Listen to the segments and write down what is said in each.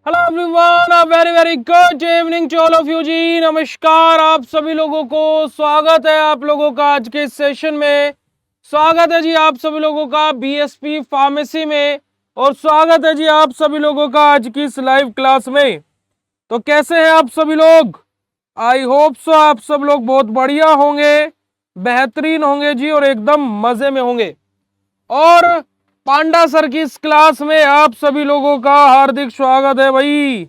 Hello everyone, a very very good evening to all of you जी। नमस्कार आप सभी लोगों को, स्वागत है आप लोगों का आज के सेशन में। स्वागत है जी आप सभी लोगों का बीएसपी फार्मेसी में, और स्वागत है जी आप सभी लोगों का आज की इस लाइव क्लास में। तो कैसे हैं आप सभी लोग? आई होप सो आप सब लोग बहुत बढ़िया होंगे, बेहतरीन होंगे जी, और एकदम मजे में होंगे। और पांडा सर की इस क्लास में आप सभी लोगों का हार्दिक स्वागत है भाई।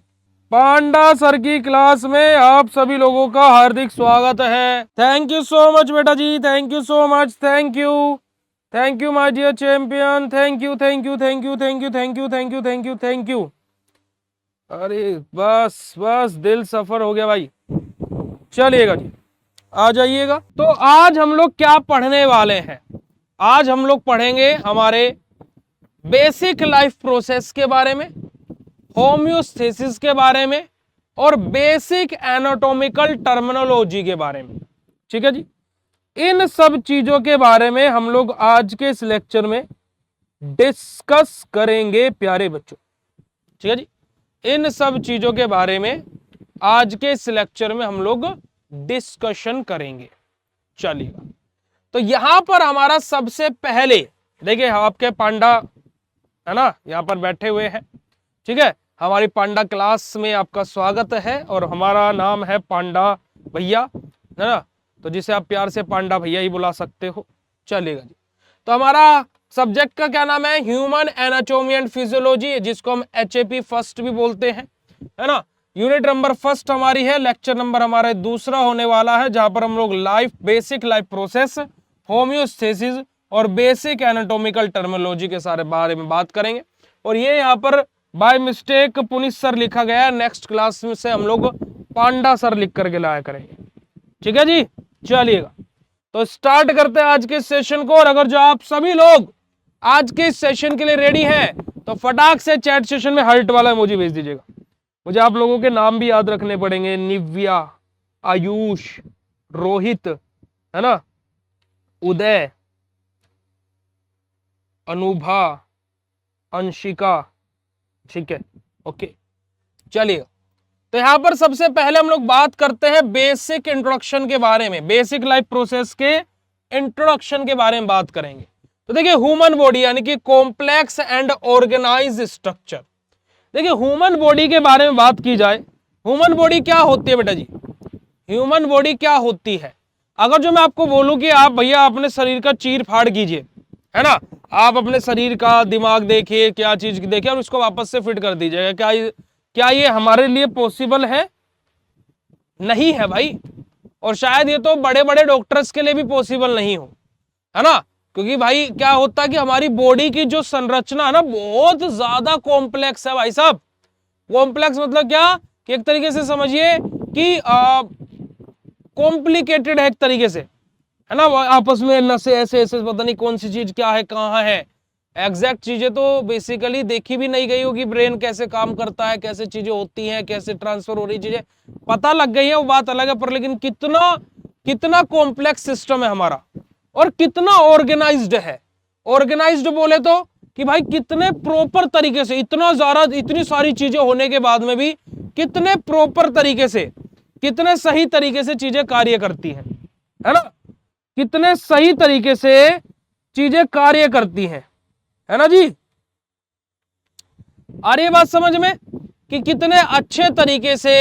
पांडा सर की क्लास में आप सभी लोगों का हार्दिक स्वागत है। थैंक यू सो मच बेटा जी, thank you so much, thank you my dear champion, thank you thank you thank you thank you thank you thank you thank you thank you. अरे बस बस दिल सफर हो गया भाई। चलिएगा जी, आ जाइएगा। तो आज हम लोग क्या पढ़ने वाले हैं? आज हम लोग पढ़ेंगे हमारे बेसिक लाइफ प्रोसेस के बारे में, होम्योस्टेसिस के बारे में, और बेसिक एनाटॉमिकल टर्मिनोलॉजी के बारे में। ठीक है जी, इन सब चीजों के बारे में हम लोग आज के इस लेक्चर में डिस्कस करेंगे प्यारे बच्चों। ठीक है जी, इन सब चीजों के बारे में आज के इस लेक्चर में हम लोग डिस्कशन करेंगे। चलिएगा, तो यहां पर हमारा सबसे पहले देखिए, आपके पांडा है ना यहां पर बैठे हुए हैं। ठीक है, हमारी पांडा क्लास में आपका स्वागत है, और हमारा नाम है पांडा भैया, है ना, तो जिसे आप प्यार से पांडा भैया ही बुला सकते हो। चलेगा जी, तो हमारा सब्जेक्ट का क्या नाम है? ह्यूमन एनाटॉमी एंड फिजियोलॉजी, जिसको हम HAP फर्स्ट भी बोलते हैं, है ना। यूनिट नंबर फर्स्ट हमारी है, लेक्चर नंबर हमारा दूसरा होने वाला है, जहां पर हम लोग बेसिक लाइफ प्रोसेस, होम्योस्टेसिस और बेसिक एनाटॉमिकल टर्मिनोलॉजी के सारे बारे में बात करेंगे। और ये यहाँ पर बाय मिस्टेक पुनीत सर लिखा गया है, नेक्स्ट क्लास में से हम लोग पांडा सर लिख करके लाया करेंगे। ठीक है जी, चलिएगा, तो स्टार्ट करते हैं आज के सेशन को। और अगर जो आप सभी लोग आज के इस सेशन के लिए रेडी हैं, तो फटाक से चैट सेशन में हार्ट वाला इमोजी भेज दीजिएगा। मुझे आप लोगों के नाम भी याद रखने पड़ेंगे, निव्या, आयुष, रोहित, है ना, उदय, अनुभा, अंशिका। ठीक है, ओके, चलिए। तो यहां पर सबसे पहले हम लोग बात करते हैं बेसिक इंट्रोडक्शन के बारे में, बेसिक लाइफ प्रोसेस के इंट्रोडक्शन के बारे में बात करेंगे। तो देखिए, ह्यूमन बॉडी यानी कि कॉम्प्लेक्स एंड ऑर्गेनाइज स्ट्रक्चर। देखिए, ह्यूमन बॉडी के बारे में बात की जाए, ह्यूमन बॉडी क्या होती है बेटा जी? ह्यूमन बॉडी क्या होती है? अगर जो मैं आपको बोलूं कि आप भैया अपने शरीर का चीर फाड़ कीजिए, है ना, आप अपने शरीर का दिमाग देखिए, क्या चीज देखिए, और उसको वापस से फिट कर दीजिएगा, क्या ये हमारे लिए पॉसिबल है? नहीं है भाई। और शायद ये तो बड़े बड़े डॉक्टर्स के लिए भी पॉसिबल नहीं हो, है ना, क्योंकि भाई क्या होता है कि हमारी बॉडी की जो संरचना है ना, बहुत ज्यादा कॉम्प्लेक्स है भाई साहब। कॉम्प्लेक्स मतलब क्या कि एक तरीके से समझिए कि कॉम्प्लिकेटेड है एक तरीके से, है ना, आपस में नसे ऐसे ऐसे, पता नहीं कौन सी चीज क्या है, कहाँ है, एग्जैक्ट चीजें तो बेसिकली देखी भी नहीं गई होगी। ब्रेन कैसे काम करता है, कैसे चीजें होती हैं, कैसे ट्रांसफर हो रही चीजें पता लग गई है, वो बात अलग है, पर लेकिन कितना कितना कॉम्प्लेक्स सिस्टम है हमारा, और कितना ऑर्गेनाइज्ड है। ऑर्गेनाइज्ड बोले तो कि भाई कितने प्रॉपर तरीके से, इतना ज्यादा, इतनी सारी चीजें होने के बाद में भी कितने प्रॉपर तरीके से, कितने सही तरीके से चीजें कार्य करती हैं, है ना, कितने सही तरीके से चीजें कार्य करती हैं, है ना जी। आ रही है बात समझ में कि कितने अच्छे तरीके से,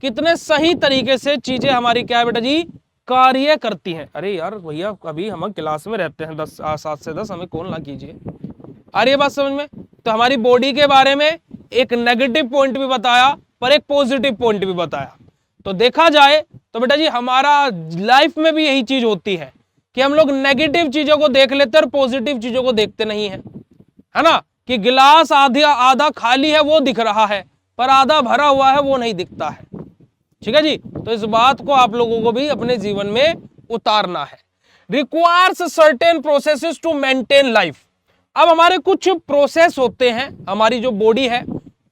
कितने सही तरीके से चीजें हमारी क्या है बेटा जी, कार्य करती हैं। अरे यार भैया, अभी हम क्लास में रहते हैं 7 से 10, हमें कॉल ना कीजिए। आ रही है बात समझ में? तो हमारी बॉडी के बारे में एक नेगेटिव पॉइंट भी बताया, पर एक पॉजिटिव पॉइंट भी बताया। तो देखा जाए तो बेटा जी, हमारा लाइफ में भी यही चीज होती है कि हम लोग नेगेटिव चीजों को देख लेते हैं और पॉजिटिव चीजों को देखते नहीं है, है ना, कि गिलास आधा आधा खाली है वो दिख रहा है, पर आधा भरा हुआ है वो नहीं दिखता है। ठीक है जी, तो इस बात को आप लोगों को भी अपने जीवन में उतारना है। Requires certain processes to maintain life. अब हमारे कुछ प्रोसेस होते हैं, हमारी जो बॉडी है,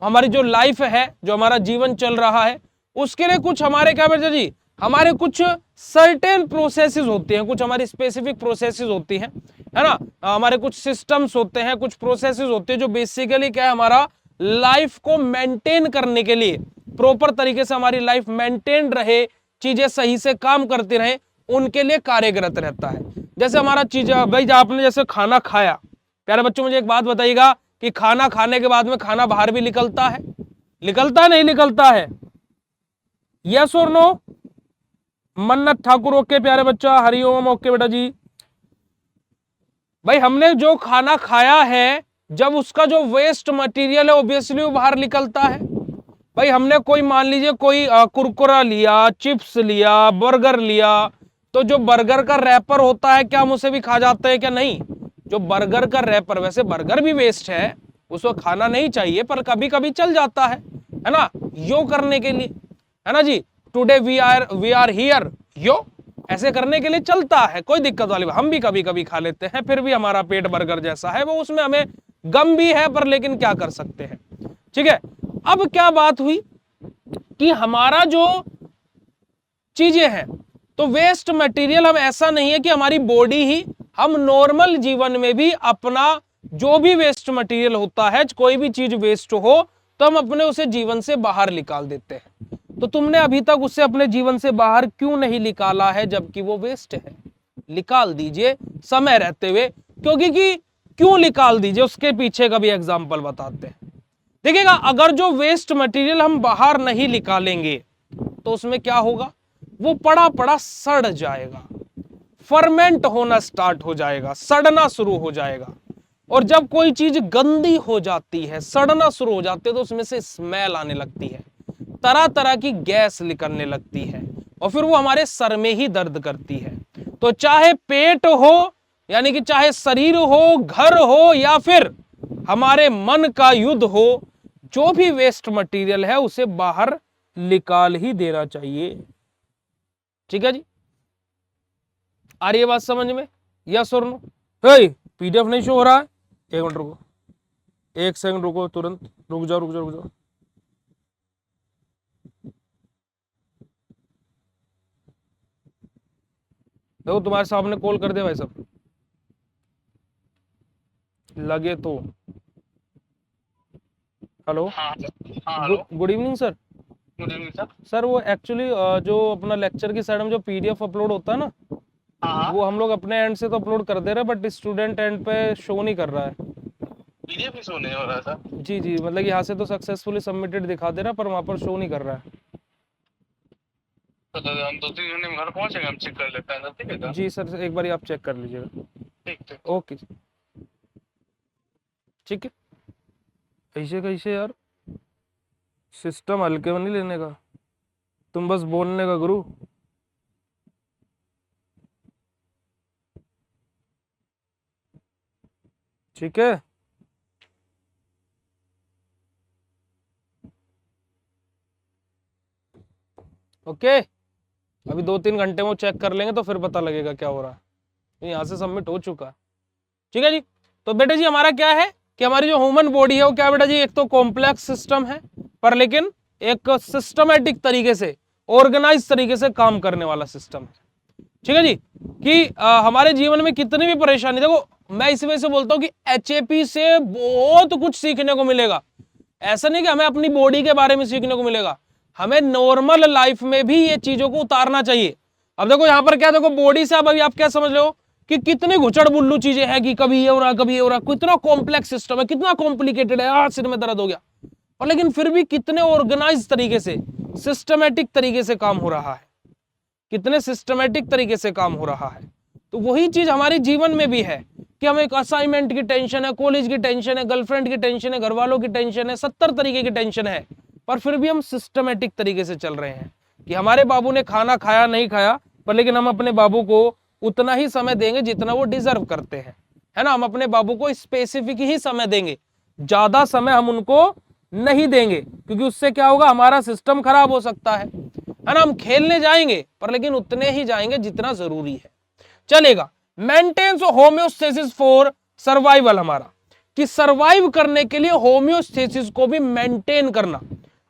हमारी जो लाइफ है, जो हमारा जीवन चल रहा है, उसके लिए कुछ हमारे क्या बेटा जी, हमारे कुछ सर्टेन प्रोसेसेस होते हैं, कुछ हमारी स्पेसिफिक प्रोसेसेस होती हैं, है ना, हमारे कुछ सिस्टम्स होते हैं, कुछ प्रोसेसेस होते हैं जो बेसिकली क्या है, हमारा लाइफ को मेंटेन करने के लिए, प्रॉपर तरीके से हमारी लाइफ मेंटेन रहे, चीजें सही से काम करती रहे, उनके लिए कार्यरत रहता है। जैसे हमारा चीज भाई, आपने जैसे खाना खाया, प्यारे बच्चों मुझे एक बात बताइएगा कि खाना खाने के बाद में खाना बाहर भी निकलता है, नहीं निकलता है? यस और नो? मन्नत ठाकुर ओके प्यारे बच्चा, हरिओम ओके बेटा जी। भाई हमने जो खाना खाया है, जब उसका जो वेस्ट मटेरियल है ऑब्वियसली वो बाहर निकलता है। भाई हमने कोई मान लीजिए कोई कुरकुरा लिया, चिप्स लिया, बर्गर लिया, तो जो बर्गर का रैपर होता है क्या हम उसे भी खा जाते हैं क्या? नहीं। जो बर्गर का रैपर, वैसे बर्गर भी वेस्ट है, उसको खाना नहीं चाहिए, पर कभी कभी चल जाता है ना, यो करने के लिए, है ना जी। टुडे वी आर हियर, यो ऐसे करने के लिए चलता है, कोई दिक्कत वाली बात। हम भी कभी कभी खा लेते हैं, फिर भी हमारा पेट बर्गर जैसा है, वो उसमें हमें गम भी है, पर लेकिन क्या कर सकते हैं, ठीक है। अब क्या बात हुई कि हमारा जो चीजें हैं, तो वेस्ट मटेरियल हम ऐसा नहीं है कि हमारी बॉडी ही, हम नॉर्मल जीवन में भी अपना जो भी वेस्ट मटेरियल होता है, कोई भी चीज वेस्ट हो तो हम अपने उसे जीवन से बाहर निकाल देते हैं। तो तुमने अभी तक उसे अपने जीवन से बाहर क्यों नहीं निकाला है जबकि वो वेस्ट है? निकाल दीजिए समय रहते हुए, क्योंकि क्यों निकाल दीजिए उसके पीछे का भी एग्जाम्पल बताते हैं। देखिएगा, अगर जो वेस्ट मटेरियल हम बाहर नहीं निकालेंगे तो उसमें क्या होगा, वो पड़ा पड़ा सड़ जाएगा, फर्मेंट होना स्टार्ट हो जाएगा, सड़ना शुरू हो जाएगा। और जब कोई चीज गंदी हो जाती है, सड़ना शुरू हो जाती है, तो उसमें से स्मेल आने लगती है, तरह तरह की गैस निकलने लगती है, और फिर वो हमारे सर में ही दर्द करती है। तो चाहे पेट हो, यानी कि चाहे शरीर हो, घर हो, या फिर हमारे मन का युद्ध हो, जो भी वेस्ट मटेरियल है उसे बाहर निकाल ही देना चाहिए। ठीक है जी, आ रही है बात समझ में? यस और नो? पीडीएफ नहीं शो हो रहा है? एक मिनट रुको, एक सेकंड रुको, तुरंत रुक जाओ रुक जाओ रुक जाओ। देखो तुम्हारे सामने कॉल कर दे भाई साहब, लगे तो। हेलो। हाँ hello. Good evening sir. Good evening sir. Sir वो एक्चुअली जो अपना लेक्चर की साइड में जो पीडीएफ अपलोड होता है ना, हाँ वो हम लोग अपने एंड से तो अपलोड कर दे रहे हैं, बट स्टूडेंट एंड पे शो नहीं कर रहा है। पीडीएफ ही शो नहीं हो रहा था। जी जी, मतलब यहाँ से तो सक्सेसफुली सबमिटेड दिखा दे रहा है, पर वहाँ पर शो नहीं कर रहा है। तो हम 2-3 घंटे में घर पहुंचेंगे, हम चेक कर लेते हैं, ठीक है सर? जी सर, एक बार आप चेक कर लीजिएगा। ठीक ठीक। ओके, ठीक है। ऐसे कैसे यार, सिस्टम हल्के में नहीं लेने का, तुम बस बोलने का गुरु। ठीक है, ओके। अभी 2-3 घंटे में चेक कर लेंगे तो फिर पता लगेगा क्या हो रहा है। यहाँ से सबमिट हो चुका है, ठीक है जी। तो बेटे जी हमारा क्या है कि हमारी जो ह्यूमन बॉडी है वो क्या बेटा जी, एक तो कॉम्प्लेक्स सिस्टम है, पर लेकिन एक सिस्टमेटिक तरीके से, ऑर्गेनाइज तरीके से काम करने वाला सिस्टम है। ठीक है जी, कि हमारे जीवन में कितनी भी परेशानी, देखो मैं इसी वजह से बोलता हूँ कि एचएपी से बहुत कुछ सीखने को मिलेगा। ऐसा नहीं कि हमें अपनी बॉडी के बारे में सीखने को मिलेगा, हमें नॉर्मल लाइफ में भी ये चीजों को उतारना चाहिए। अब देखो यहाँ पर क्या, देखो बॉडी से अब अभी आप क्या समझ रहे हो कि कितनी घुचड़ बुल्लू चीजें हैं, कि कभी ये हो रहा कभी ये हो रहा, कितना कॉम्प्लेक्स सिस्टम है, कितना कॉम्प्लिकेटेड है, सिर में दर्द हो गया, और लेकिन फिर भी कितने ऑर्गेनाइज तरीके से, सिस्टमेटिक तरीके से काम हो रहा है, कितने सिस्टमेटिक तरीके से काम हो रहा है। तो वही चीज हमारे जीवन में भी है कि हमें एक असाइनमेंट की टेंशन है, कॉलेज की टेंशन है, गर्लफ्रेंड की टेंशन है, घर वालों की टेंशन है, 70 तरीके की टेंशन है, पर फिर भी हम सिस्टमेटिक तरीके से चल रहे हैं कि हमारे बाबू ने खाना खाया नहीं खाया, पर लेकिन हम अपने बाबू को उतना ही समय देंगे जितना वो डिजर्व करते हैं, है ना। हम अपने बाबू को स्पेसिफिक ही समय देंगे, ज्यादा समय हम उनको नहीं देंगे, क्योंकि उससे क्या होगा, हमारा सिस्टम खराब हो सकता है ना। हम खेलने जाएंगे पर लेकिन उतने ही जाएंगे जितना जरूरी है, चलेगा। मेंटेन्स होम्योस्टेसिस फॉर सर्वाइवल, हमारा कि सर्वाइव करने के लिए होम्योस्टेसिस को भी मेंटेन करना।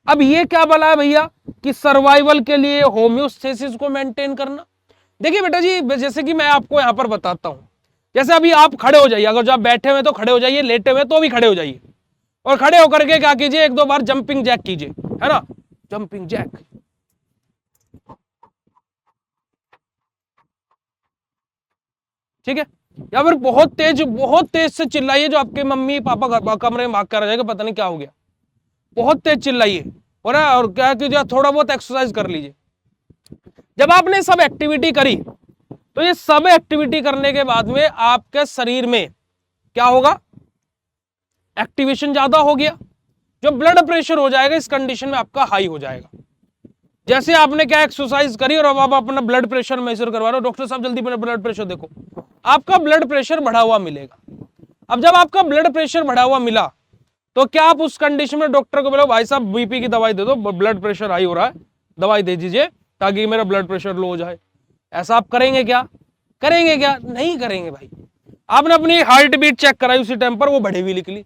अब ये क्या बोला है भैया कि सर्वाइवल के लिए होम्योस्टेसिस को मेंटेन करना। देखिए बेटा जी, जैसे कि मैं आपको यहां पर बताता हूं, जैसे अभी आप खड़े हो जाइए, अगर जो आप बैठे हुए तो खड़े हो जाइए, लेटे हुए तो भी खड़े हो जाइए, और खड़े होकर के क्या कीजिए, एक दो बार जंपिंग जैक कीजिए, है ना, जंपिंग जैक। ठीक है, या फिर बहुत तेज से चिल्लाइए, जो आपके मम्मी पापा कमरे में भाग कर आ जाएगा, पता नहीं क्या हो गया, बहुत तेज चिल्लाइए। और क्या कीजिए, थोड़ा बहुत एक्सरसाइज कर लीजिए। जब आपने सब एक्टिविटी करी, तो ये सब एक्टिविटी करने के बाद में आपके शरीर में क्या होगा, एक्टिवेशन ज्यादा हो गया, जो ब्लड प्रेशर हो जाएगा इस कंडीशन में आपका हाई हो जाएगा। जैसे आपने क्या एक्सरसाइज करी और अब आप अपना ब्लड प्रेशर मेजर करवा रहे हो, डॉक्टर साहब जल्दी मेरा ब्लड प्रेशर देखो, आपका ब्लड प्रेशर बढ़ा हुआ मिलेगा। अब जब आपका ब्लड प्रेशर बढ़ा हुआ मिला, तो क्या आप उस कंडीशन में डॉक्टर को बोलो भाई साहब बीपी की दवाई दे दो, ब्लड प्रेशर हाई हो रहा है, दवाई दे दीजिए ताकि मेरा ब्लड प्रेशर लो हो जाए? ऐसा आप करेंगे क्या? करेंगे क्या? नहीं करेंगे भाई। आपने अपनी हार्ट बीट चेक कराई उसी टाइम पर, वो बढ़ी हुई निकली,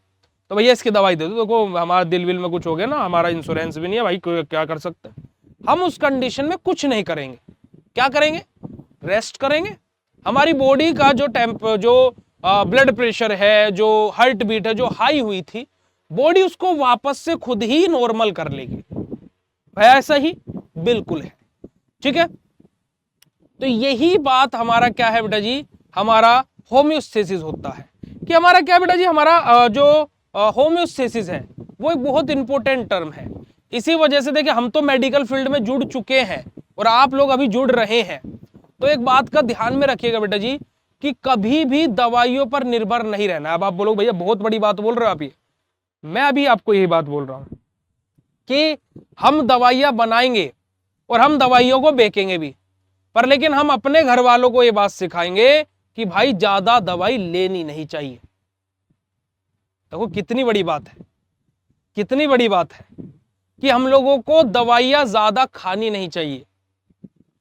तो भैया इसकी दवाई दे दो, देखो हमारा दिल विल में कुछ हो गया ना, हमारा इंश्योरेंस भी नहीं है भाई, क्या कर सकते हैं हम? उस कंडीशन में कुछ नहीं करेंगे। क्या करेंगे? रेस्ट करेंगे। हमारी बॉडी का जो ब्लड प्रेशर है, जो हार्ट बीट है, जो हाई हुई थी, बॉडी उसको वापस से खुद ही नॉर्मल कर लेगी। है ऐसा ही? बिल्कुल है। ठीक है, तो यही बात हमारा क्या है बेटा जी, हमारा होम्योस्टेसिस होता है। कि हमारा क्या बेटा जी, हमारा जो होम्योस्टेसिस है वो एक बहुत इंपॉर्टेंट टर्म है। इसी वजह से देखिए, हम तो मेडिकल फील्ड में जुड़ चुके हैं और आप लोग अभी जुड़ रहे हैं, तो एक बात का ध्यान में रखिएगा बेटा जी, कि कभी भी दवाइयों पर निर्भर नहीं रहना। अब आप बोलोगे भैया बहुत बड़ी बात बोल रहे हो आप, ये मैं अभी आपको यही बात बोल रहा हूं कि हम दवाइयां बनाएंगे और हम दवाइयों को बेचेंगे भी, पर लेकिन हम अपने घर वालों को यह बात सिखाएंगे कि भाई ज्यादा दवाई लेनी नहीं चाहिए। देखो कितनी बड़ी बात है, कितनी बड़ी बात है कि हम लोगों को दवाइयां ज्यादा खानी नहीं चाहिए,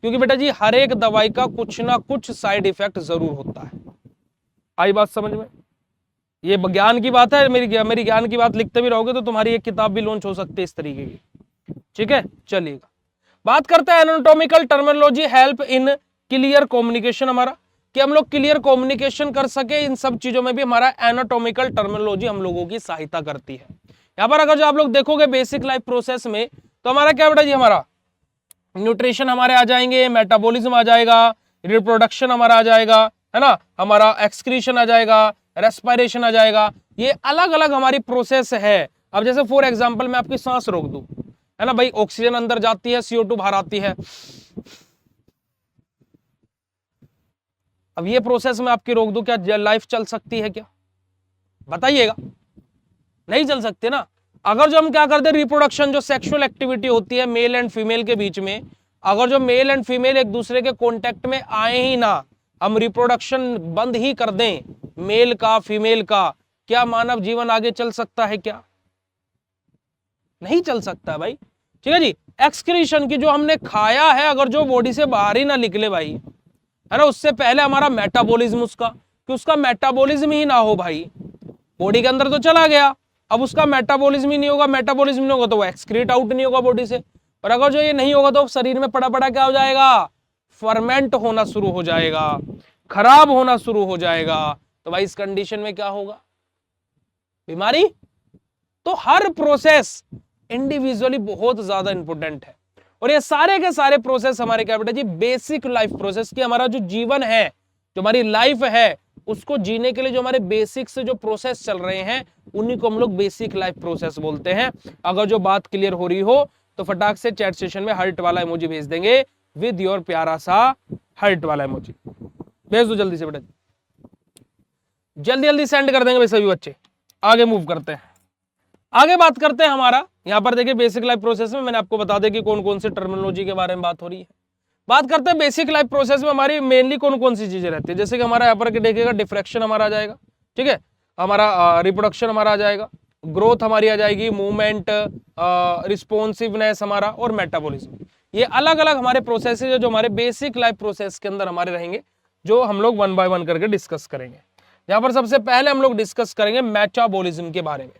क्योंकि बेटा जी हर एक दवाई का कुछ ना कुछ साइड इफेक्ट जरूर होता है। आई बात समझ में? ये ज्ञान की बात है, मेरी ज्ञान की बात लिखते भी रहोगे तो तुम्हारी एक किताब भी लॉन्च हो सकती है इस तरीके की। ठीक है, चलिएगा, बात करते हैं anatomical terminology help in clear communication. हमारा कि हम लोग क्लियर कम्युनिकेशन कर सके, इन सब चीजों में भी हमारा एनाटॉमिकल टर्मिनोलॉजी हम लोगों की सहायता करती है। यहां पर अगर जो आप लोग देखोगे बेसिक लाइफ प्रोसेस में, तो हमारा क्या बेटा जी, हमारा न्यूट्रिशन हमारे आ जाएंगे, मेटाबॉलिज्म आ जाएगा, रिप्रोडक्शन हमारा आ जाएगा, है ना, हमारा एक्सक्रीशन आ जाएगा, रेस्पिरेशन आ जाएगा। ये अलग अलग हमारी प्रोसेस है। अब जैसे फॉर एग्जांपल मैं आपकी सांस रोक दूं, है ना भाई, ऑक्सीजन अंदर जाती है, CO2 बाहर आती है। अब ये प्रोसेस में आपकी रोक दूं, क्या लाइफ चल सकती है क्या? बताइएगा, नहीं चल सकते ना। अगर जो हम क्या करते हैं, रिप्रोडक्शन जो सेक्सुअल एक्टिविटी होती है मेल एंड फीमेल के बीच में, अगर जो मेल एंड फीमेल एक दूसरे के कांटेक्ट में आए ही ना, हम रिप्रोडक्शन बंद ही कर दें मेल का फीमेल का, क्या मानव जीवन आगे चल सकता है क्या? नहीं चल सकता भाई। ठीक है जी, एक्सक्रीशन की जो हमने खाया है, अगर जो बॉडी से बाहर ही ना निकले भाई, है ना, उससे पहले हमारा मेटाबॉलिज्म उसका मेटाबॉलिज्म ही ना हो भाई, बॉडी के अंदर तो चला गया, अब उसका मेटाबॉलिज्म ही नहीं होगा, मेटाबॉलिज्म नहीं होगा तो वो एक्सक्रीट आउट नहीं होगा बॉडी से। और अगर जो ये नहीं होगा तो शरीर में पड़ा पड़ा क्या हो जाएगा, फर्मेंट होना शुरू हो जाएगा, खराब होना शुरू हो जाएगा। तो भाई इस कंडीशन में क्या होगा, बीमारी। तो हर प्रोसेस इंडिविजुअली बहुत ज्यादा इंपॉर्टेंट है, और ये सारे के सारे प्रोसेस हमारे क्या बेटा जी, बेसिक लाइफ प्रोसेस की, हमारा जो जीवन है, जो हमारी लाइफ है, उसको जीने के लिए जो हमारे बेसिक से जो प्रोसेस चल रहे हैं, उन्हीं को हम लोग बेसिक लाइफ प्रोसेस बोलते हैं। अगर जो बात क्लियर हो रही हो तो फटाक से चैट सेशन में हार्ट वाला इमोजी भेज देंगे, विद योर प्यारा सा हार्ट वाला इमोजी भेज दो जल्दी से बेटा, जल्दी जल्दी सेंड कर देंगे भाई सभी बच्चे। आगे मूव करते हैं, आगे बात करते हैं हमारा। यहां पर देखिए बेसिक लाइफ प्रोसेस में मैंने आपको बता दें कि कौन कौन सी टर्मिनोलॉजी के बारे में बात हो रही है। बात करते हैं बेसिक लाइफ प्रोसेस में हमारी मेनली कौन कौन सी चीजें रहती है। जैसे कि हमारा यहाँ पर देखिएगा डिफ्रैक्शन हमारा आ जाएगा, ठीक है, हमारा रिप्रोडक्शन हमारा आ जाएगा, ग्रोथ हमारी आ जाएगी, मूवमेंट, रिस्पॉन्सिवनेस हमारा, और मेटाबॉलिज्म। ये अलग अलग हमारे प्रोसेस है जो हमारे बेसिक लाइफ प्रोसेस के अंदर हमारे रहेंगे, जो हम लोग वन बाय वन करके डिस्कस करेंगे। यहाँ पर सबसे पहले हम लोग डिस्कस करेंगे मेटाबॉलिज्म के बारे में।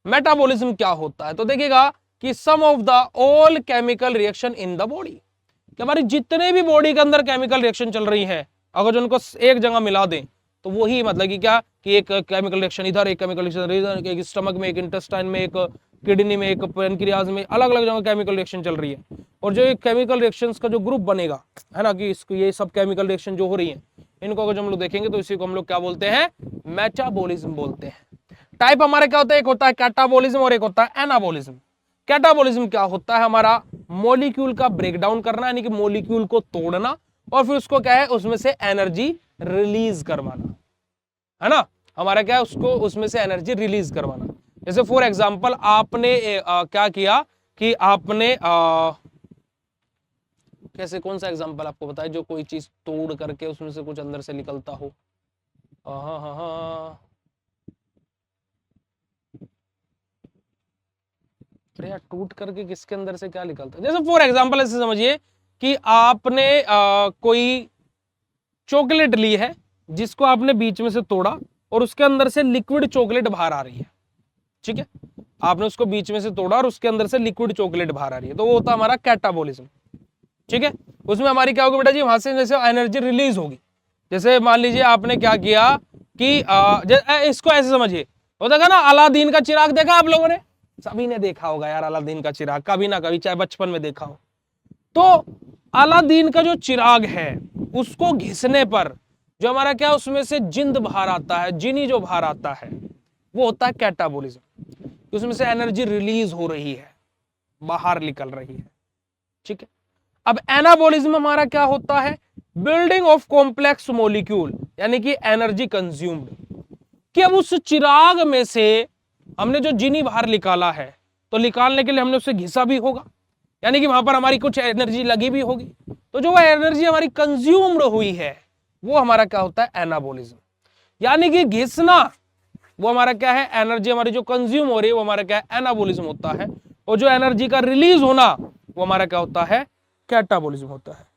मेटाबॉलिज्म क्या होता है, तो देखिएगा कि sum of the all chemical reaction in the body, कि हमारी जितने भी बॉडी के अंदर केमिकल रिएक्शन चल रही है, अगर जो उनको एक जगह मिला दें तो वही मतलब कि क्या कि एक केमिकल रिएक्शन इधर, एक केमिकल रिएक्शन इधर, एक स्टमक में, एक इंटेस्टाइन में, एक किडनी में, एक पेनक्रियाज में, अलग अलग जगह केमिकल रिएक्शन चल रही है। और जो ये केमिकल रिएक्शंस का जो ग्रुप बनेगा है ना, कि इसको ये सब केमिकल रिएक्शन जो हो रही है, इनको अगर हम लोग देखेंगे तो इसी को हम लोग क्या बोलते हैं, मेटाबॉलिज्म बोलते हैं। टाइप हमारे क्या होता है, एक होता है कैटाबॉलिज्म और एक होता है एनाबॉलिज्म। कैटाबॉलिज्म क्या होता है, हमारा मॉलिक्यूल का ब्रेकडाउन करना, यानी कि मॉलिक्यूल को तोड़ना और फिर उसको क्या है, उसमें से एनर्जी रिलीज करवाना, है ना। हमारा क्या है, उसको उसमें से एनर्जी रिलीज करवाना। जैसे फॉर एग्जांपल आपने क्या किया कि आपने कैसे, कौन सा एग्जांपल आपको बताए जो कोई चीज तोड़ करके उसमें से कुछ अंदर से निकलता हो। हाँ हाँ हाँ, अरे यार टूट करके किसके अंदर से क्या निकलता है। जैसे फॉर एग्जांपल ऐसे समझिए कि आपने कोई चॉकलेट ली है जिसको आपने बीच में से तोड़ा और उसके अंदर से लिक्विड चॉकलेट बाहर आ रही है, ठीक है। आपने उसको बीच में से तोड़ा और उसके अंदर से लिक्विड चॉकलेट बाहर आ रही है, तो वो होता है हमारा कैटाबॉलिज्म, ठीक है। उसमें हमारी क्या होगी बेटा जी, वहां से जैसे एनर्जी रिलीज होगी। जैसे मान लीजिए आपने क्या किया कि इसको ऐसे समझिए, होता है ना अलादीन का चिराग, देखा आप लोगों ने, सभी ने देखा होगा यार अलादीन का चिराग, कभी ना कभी चाहे बचपन में देखा हो। तो अलादीन का जो चिराग है उसको घिसने पर जो हमारा क्या उसमें से जिंद बाहर आता है, जिनी जो बाहर आता है, वो होता है कैटाबॉलिज्म। उसमें से एनर्जी रिलीज हो रही है, बाहर निकल रही है, ठीक है। अब एनाबॉलिज्म हमारा क्या होता है, बिल्डिंग ऑफ कॉम्प्लेक्स मॉलिक्यूल, यानी कि एनर्जी कंज्यूम्ड, कि अब उस चिराग में से हमने जो जिनी बाहर निकाला है तो निकालने के लिए हमने उसे घिसा भी होगा, यानी कि वहां पर हमारी कुछ एनर्जी लगी भी होगी। तो जो एनर्जी हमारी कंज्यूम्ड हुई है वो हमारा क्या होता है, एनाबॉलिज्म। यानी कि घिसना वो हमारा क्या है, एनर्जी हमारी जो कंज्यूम हो रही है वो हमारा क्या है, एनाबॉलिज्म होता है। और जो एनर्जी का रिलीज होना वो हमारा क्या होता है, कैटाबॉलिज्म होता है।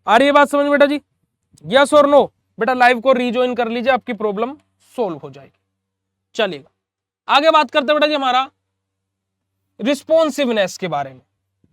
आ रही है बात समझ बेटा जी, यस और नो। बेटा लाइव को रीजॉइन कर लीजिए, आपकी प्रॉब्लम सोल्व हो जाएगी। चलिएगा आगे बात करते हैं बेटा जी हमारा रिस्पॉन्सिवनेस के बारे में।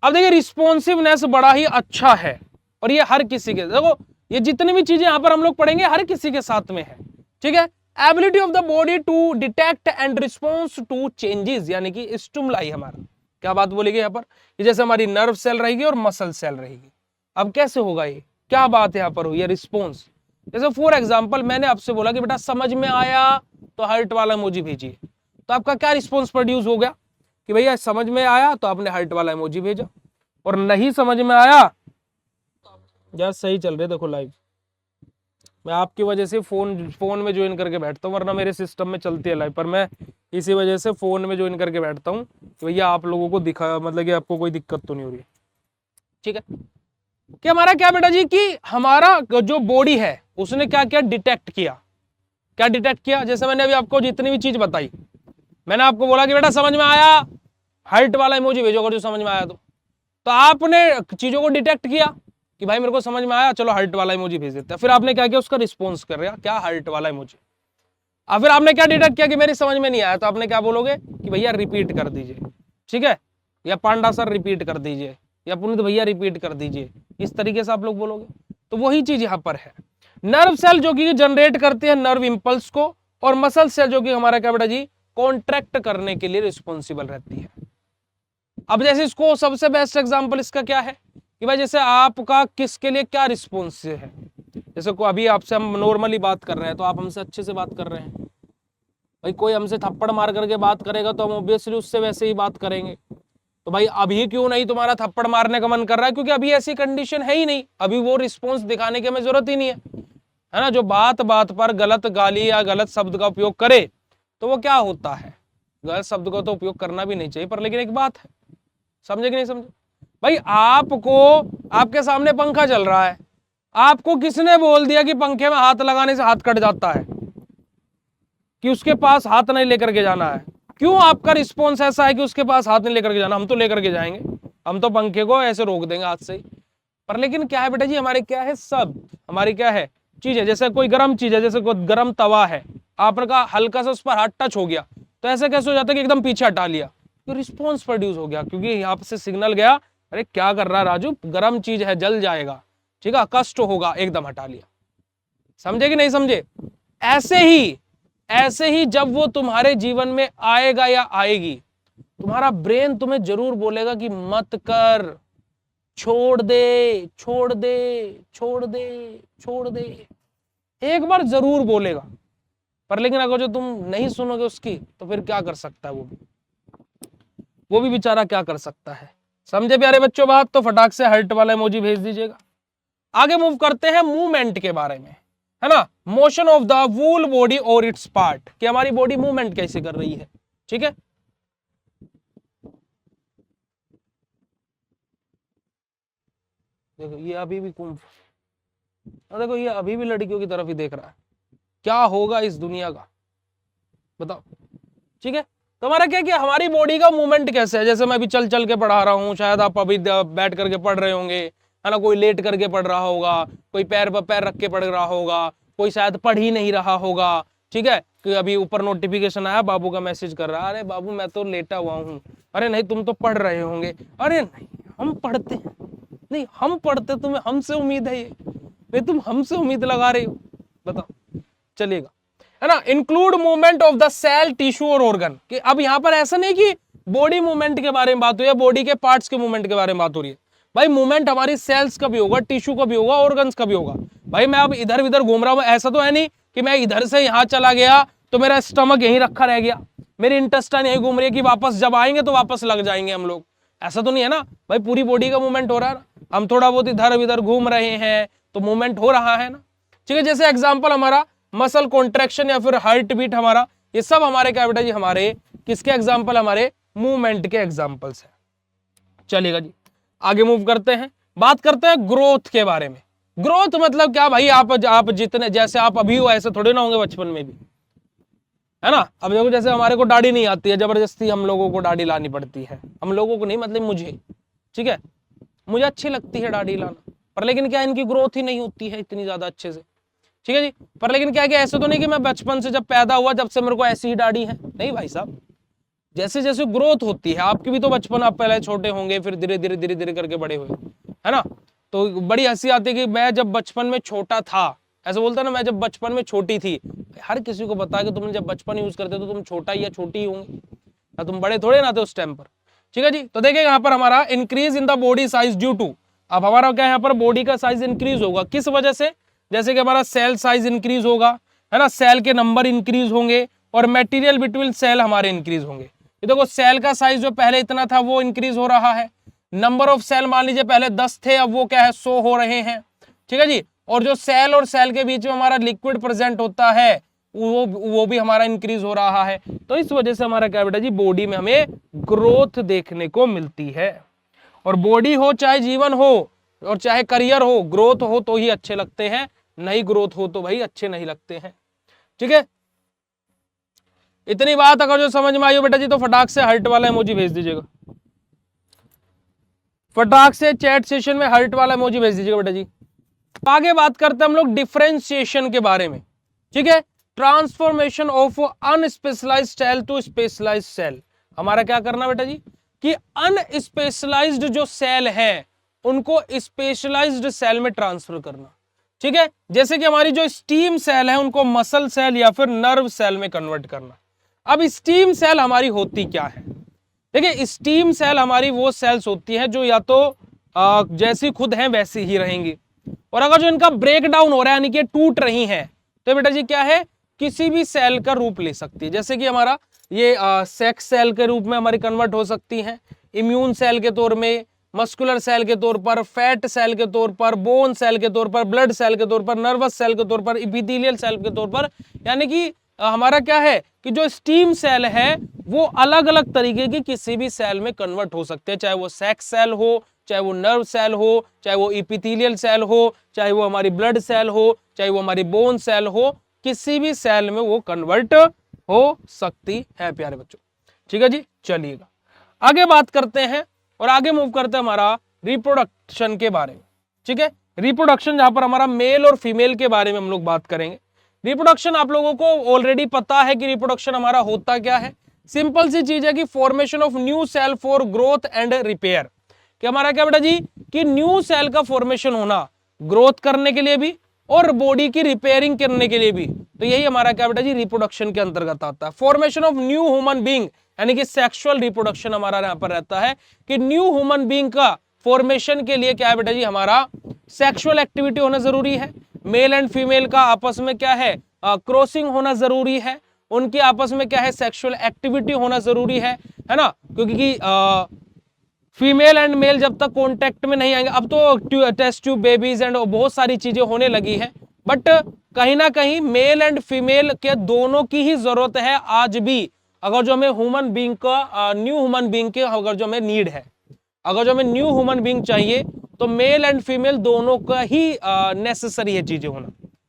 अब देखिए रिस्पॉन्सिवनेस बड़ा ही अच्छा है और ये हर किसी के, देखो ये जितनी भी चीजें यहां पर हम लोग पढ़ेंगे हर किसी के साथ में है, ठीक है। Ability of the body to detect and response to changes, यानी कि स्टिमुलाई, हमारा क्या बात बोलेगी यहाँ पर, कि जैसे हमारी नर्व सेल रहेगी और मसल सेल रहेगी। अब कैसे होगा ये, क्या बात यहाँ पर हुई है, रिस्पॉन्स। जैसे फॉर एग्जाम्पल मैंने आपसे बोला कि बेटा समझ में आया तो हार्ट वाला इमोजी भेजिए, तो आपका क्या रिस्पॉन्स प्रोड्यूस हो गया कि भैया समझ में आया तो आपने हार्ट वाला इमोजी भेजा, और नहीं समझ में आया यार सही चल रहे देखो लाइव, मैं आपकी वजह से फोन में ज्वाइन करके बैठता हूँ, वरना मेरे सिस्टम में चलती है लाइव, पर मैं इसी वजह से फोन में ज्वाइन करके बैठता हूँ कि भैया आप लोगों को दिखा, मतलब कि आपको कोई दिक्कत तो नहीं हो रही, ठीक है। कि हमारा क्या बेटा जी कि हमारा जो बॉडी है उसने क्या क्या डिटेक्ट किया, क्या डिटेक्ट किया। जैसे मैंने अभी आपको जितनी भी चीज बताई, मैंने आपको बोला कि बेटा समझ में आया हार्ट वाला इमोजी भेजो अगर जो समझ में आया तो आपने चीजों को डिटेक्ट किया कि भाई मेरे को समझ में आया, चलो हार्ट वाला इमोजी भेज देते हैं। फिर आपने क्या किया, उसका रिस्पॉन्स कर रहा क्या, हार्ट वाला इमोजी। अब फिर आपने क्या डिटेक्ट किया कि मेरी समझ में नहीं आया, तो आपने क्या बोलोगे कि भैया रिपीट कर दीजिए, ठीक है, या पांडा सर रिपीट कर दीजिए, या पुनीत भैया रिपीट कर दीजिए, इस तरीके से आप लोग बोलोगे। तो वही चीज यहां पर है, नर्व सेल जो कि जनरेट करते हैं नर्व इंपल्स को, और मसल सेल जो कि हमारा क्या बेटा जी कॉन्ट्रैक्ट करने के लिए रिस्पॉन्सिबल रहती है। अब जैसे इसको सबसे बेस्ट एग्जांपल इसका क्या है कि भाई जैसे आपका किसके लिए क्या रिस्पॉन्स है, जैसे को अभी आपसे हम नॉर्मली बात कर रहे हैं तो आप हमसे अच्छे से बात कर रहे हैं, भाई कोई हमसे थप्पड़ मार करके बात करेगा तो हम ऑब्वियसली उससे वैसे ही बात करेंगे। तो भाई अभी क्यों नहीं तुम्हारा थप्पड़ मारने का मन कर रहा है, क्योंकि अभी ऐसी कंडीशन है ही नहीं, अभी वो रिस्पॉन्स दिखाने की हमें जरूरत ही नहीं है ना। जो बात बात पर गलत गाली या गलत शब्द का उपयोग करे तो वो क्या होता है, गलत शब्द का तो उपयोग करना भी नहीं चाहिए, पर लेकिन एक बात है, समझे कि नहीं समझे भाई, आपको आपके सामने पंखा चल रहा है, आपको किसने बोल दिया कि पंखे में हाथ लगाने से हाथ कट जाता है, कि उसके पास हाथ नहीं लेकर के जाना है। क्यों आपका रिस्पॉन्स ऐसा है कि उसके पास हाथ नहीं लेकर के जाना, हम तो लेकर के जाएंगे, हम तो पंखे को ऐसे रोक देंगे हाथ से ही। पर लेकिन क्या है बेटा जी, हमारे क्या है, सब हमारी क्या है चीज है, जैसे कोई गर्म चीज है, जैसे कोई गर्म तवा है, आपका हल्का सा उस पर हाथ टच हो गया तो ऐसे कैसे हो जाता है कि एकदम पीछे हटा लिया, तो रिस्पॉन्स प्रोड्यूस हो गया, क्योंकि यहाँ से सिग्नल गया अरे क्या कर रहा है राजू, गर्म चीज है, जल जाएगा, ठीक है, कष्ट होगा, एकदम हटा लिया। समझे कि नहीं समझे? ऐसे ही जब वो तुम्हारे जीवन में आएगा या आएगी, तुम्हारा ब्रेन तुम्हें जरूर बोलेगा कि मत कर, छोड़ दे, छोड़ दे, छोड़ दे, छोड़ दे, एक बार जरूर बोलेगा। पर लेकिन अगर जो तुम नहीं सुनोगे उसकी, तो फिर क्या कर सकता है वो भी बेचारा क्या कर सकता है। समझे प्यारे बच्चों बात? तो फटाक से हर्ट वाला इमोजी भेज दीजिएगा। आगे मूव करते हैं मूवमेंट के बारे में, है ना, motion of the wool body और इट्स पार्ट, कि हमारी बॉडी मूवमेंट कैसे कर रही है, ठीक है। देखो ये अभी भी देखो ये अभी भी लड़कियों की तरफ ही देख रहा है, क्या होगा इस दुनिया का, बताओ, ठीक है। तो हमारा क्या हमारी बॉडी का मूवमेंट कैसे है, जैसे मैं अभी चल चल के पढ़ा रहा हूँ, शायद आप अभी बैठ करके पढ़ रहे होंगे, है ना, कोई लेट करके पढ़ रहा होगा, कोई पैर पर पैर रख के पढ़ रहा होगा, कोई शायद पढ़ ही नहीं रहा होगा, ठीक है, कि अभी ऊपर नोटिफिकेशन आया, बाबू का मैसेज कर रहा है, अरे बाबू मैं तो लेटा हुआ हूँ, अरे नहीं तुम तो पढ़ रहे होंगे, अरे नहीं हम पढ़ते हैं, नहीं हम पढ़ते, तुम्हें हमसे उम्मीद है, ये नहीं तुम हमसे उम्मीद लगा रहे हो, बताओ, चलिएगा, है ना। Include movement of the cell, tissue और ऑर्गन, कि अब यहां पर ऐसा नहीं कि बॉडी मूवमेंट के बारे में बात हुई है, बॉडी के पार्ट्स के मूवमेंट के बारे में बात हो रही है, भाई मूवमेंट हमारी सेल्स का भी होगा, टिश्यू का भी होगा, ऑर्गन्स का भी होगा। भाई मैं अब इधर उधर घूम रहा हूं, ऐसा तो है नहीं कि मैं इधर से यहां चला गया तो मेरा स्टमक यहीं रखा रह गया, मेरी इंटेस्टाइन यहीं घूम रही है कि वापस जब आएंगे तो वापस लग जाएंगे हम लोग, ऐसा तो नहीं है ना भाई, पूरी बॉडी का मूवमेंट हो रहा है ना, हम थोड़ा बहुत इधर उधर घूम रहे हैं तो मूवमेंट हो रहा है ना, ठीक है। जैसे एग्जाम्पल हमारा मसल कॉन्ट्रैक्शन या फिर हार्ट बीट हमारा, ये सब हमारे क्या बेटा जी, हमारे किसके एग्जाम्पल, हमारे मूवमेंट के एग्जाम्पल्स है। चलिएगा जी आगे मूव करते हैं, बात करते हैं ग्रोथ के बारे में। ग्रोथ मतलब क्या भाई, आप जितने जैसे आप अभी हो ऐसे थोड़े ना होंगे बचपन में भी, है ना। अब देखो जैसे हमारे को दाढ़ी नहीं आती है, जबरदस्ती हम लोगों को दाढ़ी लानी पड़ती है, हम लोगों को नहीं मतलब मुझे, ठीक है, मुझे अच्छी लगती है दाढ़ी लाना, पर लेकिन क्या इनकी ग्रोथ ही नहीं होती है इतनी ज्यादा अच्छे से, ठीक है जी। पर लेकिन क्या ऐसे तो नहीं कि मैं बचपन से जब पैदा हुआ जब से मेरे को ऐसी ही दाढ़ी है, नहीं भाई साहब, जैसे जैसे ग्रोथ होती है, आपकी भी तो बचपन, आप पहले छोटे होंगे फिर धीरे धीरे धीरे धीरे करके बड़े हुए, है ना। तो बड़ी हंसी आती है कि मैं जब बचपन में छोटा था, ऐसा बोलता ना, मैं जब बचपन में छोटी थी, हर किसी को पता है कि तुम जब बचपन यूज करते तो तुम छोटा या छोटी ही होंगे ना, तुम बड़े थोड़े ना थे उस टाइम पर, ठीक है जी। तो देखिए यहाँ पर हमारा increase in the body size due to, अब हमारा क्या यहाँ पर बॉडी का साइज इंक्रीज होगा किस वजह से, जैसे कि हमारा सेल साइज इंक्रीज होगा, है ना, सेल के नंबर इंक्रीज होंगे और मटेरियल बिटवीन सेल हमारे इंक्रीज होंगे। ये देखो सेल का साइज जो पहले इतना था वो इंक्रीज हो रहा है, नंबर ऑफ सेल मान लीजिए पहले 10 थे, अब वो क्या है 100 हो रहे हैं, ठीक है जी। और जो सेल और सेल के बीच में हमारा लिक्विड प्रेजेंट होता है वो भी हमारा इंक्रीज हो रहा है। तो इस वजह से हमारा क्या बेटा जी, बॉडी में हमें ग्रोथ देखने को मिलती है। और बॉडी हो चाहे जीवन हो और चाहे करियर हो, ग्रोथ हो तो ही अच्छे लगते हैं, नहीं ग्रोथ हो तो भाई अच्छे नहीं लगते हैं, ठीक है। इतनी बात अगर जो समझ में आई हो बेटा जी तो फटाक से हर्ट वाला इमोजी भेज दीजिएगा, फटाक से चैट सेशन में हर्ट वाला इमोजी भेज दीजिएगा बेटा जी। आगे बात करते हैं हम लोग डिफरेंशिएशन के बारे में, ठीक है, transformation of unspecialized cell to specialized cell. हमारा क्या करना बेटा जी कि अनस्पेशलाइज्ड जो सेल है उनको स्पेशलाइज्ड सेल में ट्रांसफर करना, ठीक है। जैसे कि हमारी जो स्टीम सेल है उनको मसल सेल या फिर नर्व सेल में कन्वर्ट करना। अब स्टीम सेल हमारी होती क्या है, देखिए स्टीम सेल हमारी वो सेल्स होती है जो या तो जैसी खुद हैं वैसी ही रहेंगी, और अगर जो इनका ब्रेक डाउन हो रहा है यानी कि टूट रही हैं तो बेटा जी क्या है, किसी भी सेल का रूप ले सकती है। जैसे कि हमारा ये सेक्स सेल के रूप में हमारी कन्वर्ट हो सकती हैं, इम्यून सेल के तौर में, मस्कुलर सेल के तौर पर, फैट सेल के तौर पर, बोन सेल के तौर पर, ब्लड सेल के तौर पर, नर्वस सेल के तौर पर, इपिथेलियल सेल के तौर पर। यानी कि हमारा क्या है कि जो स्टीम सेल है वो अलग अलग तरीके की किसी भी सेल में कन्वर्ट हो सकते हैं, चाहे वो सेक्स सेल हो, चाहे वो नर्व सेल हो, चाहे वो इपिथेलियल सेल हो, चाहे वो हमारी ब्लड सेल हो, चाहे वो हमारी बोन सेल हो, किसी भी सेल में वो कन्वर्ट हो सकती है प्यारे बच्चों, ठीक है जी। चलिएगा आगे बात करते हैं और आगे मूव करते हैं हमारा रिप्रोडक्शन के बारे में, ठीक है। रिप्रोडक्शन जहां पर हमारा मेल और फीमेल के बारे में हम लोग बात करेंगे। रिप्रोडक्शन आप लोगों को ऑलरेडी पता है कि रिप्रोडक्शन हमारा होता क्या है, सिंपल सी चीज है कि formation of new cell for growth and repair, कि हमारा क्या बेटा जी कि न्यू सेल का फॉर्मेशन होना ग्रोथ करने के लिए भी और बॉडी की रिपेयरिंग करने के लिए भी। तो यही हमारा क्या बेटा जी रिप्रोडक्शन के अंतर्गत आता है। Formation of new human being यानी कि सेक्सुअल रिप्रोडक्शन हमारा यहाँ पर रहता है कि न्यू ह्यूमन बीइंग का फॉर्मेशन के लिए क्या है बेटा जी हमारा सेक्सुअल एक्टिविटी होना जरूरी है। मेल एंड फीमेल का आपस में क्या है क्रॉसिंग होना जरूरी है, उनकी आपस में क्या है सेक्सुअल एक्टिविटी होना जरूरी है ना, क्योंकि फीमेल एंड मेल जब तक कांटेक्ट में नहीं आएंगे, अब तो टेस्ट ट्यूब बेबीज एंड बहुत सारी चीजें होने लगी है, बट कहीं ना कहीं मेल एंड फीमेल के दोनों की ही जरूरत है आज भी। अगर जो हमें ह्यूमन बीइंग का न्यू ह्यूमन बीइंग के अगर जो हमें नीड है, अगर जो हमें न्यू ह्यूमन बीइंग चाहिए तो मेल एंड फीमेल दोनों का ही नेसेसरी है चीजें होना,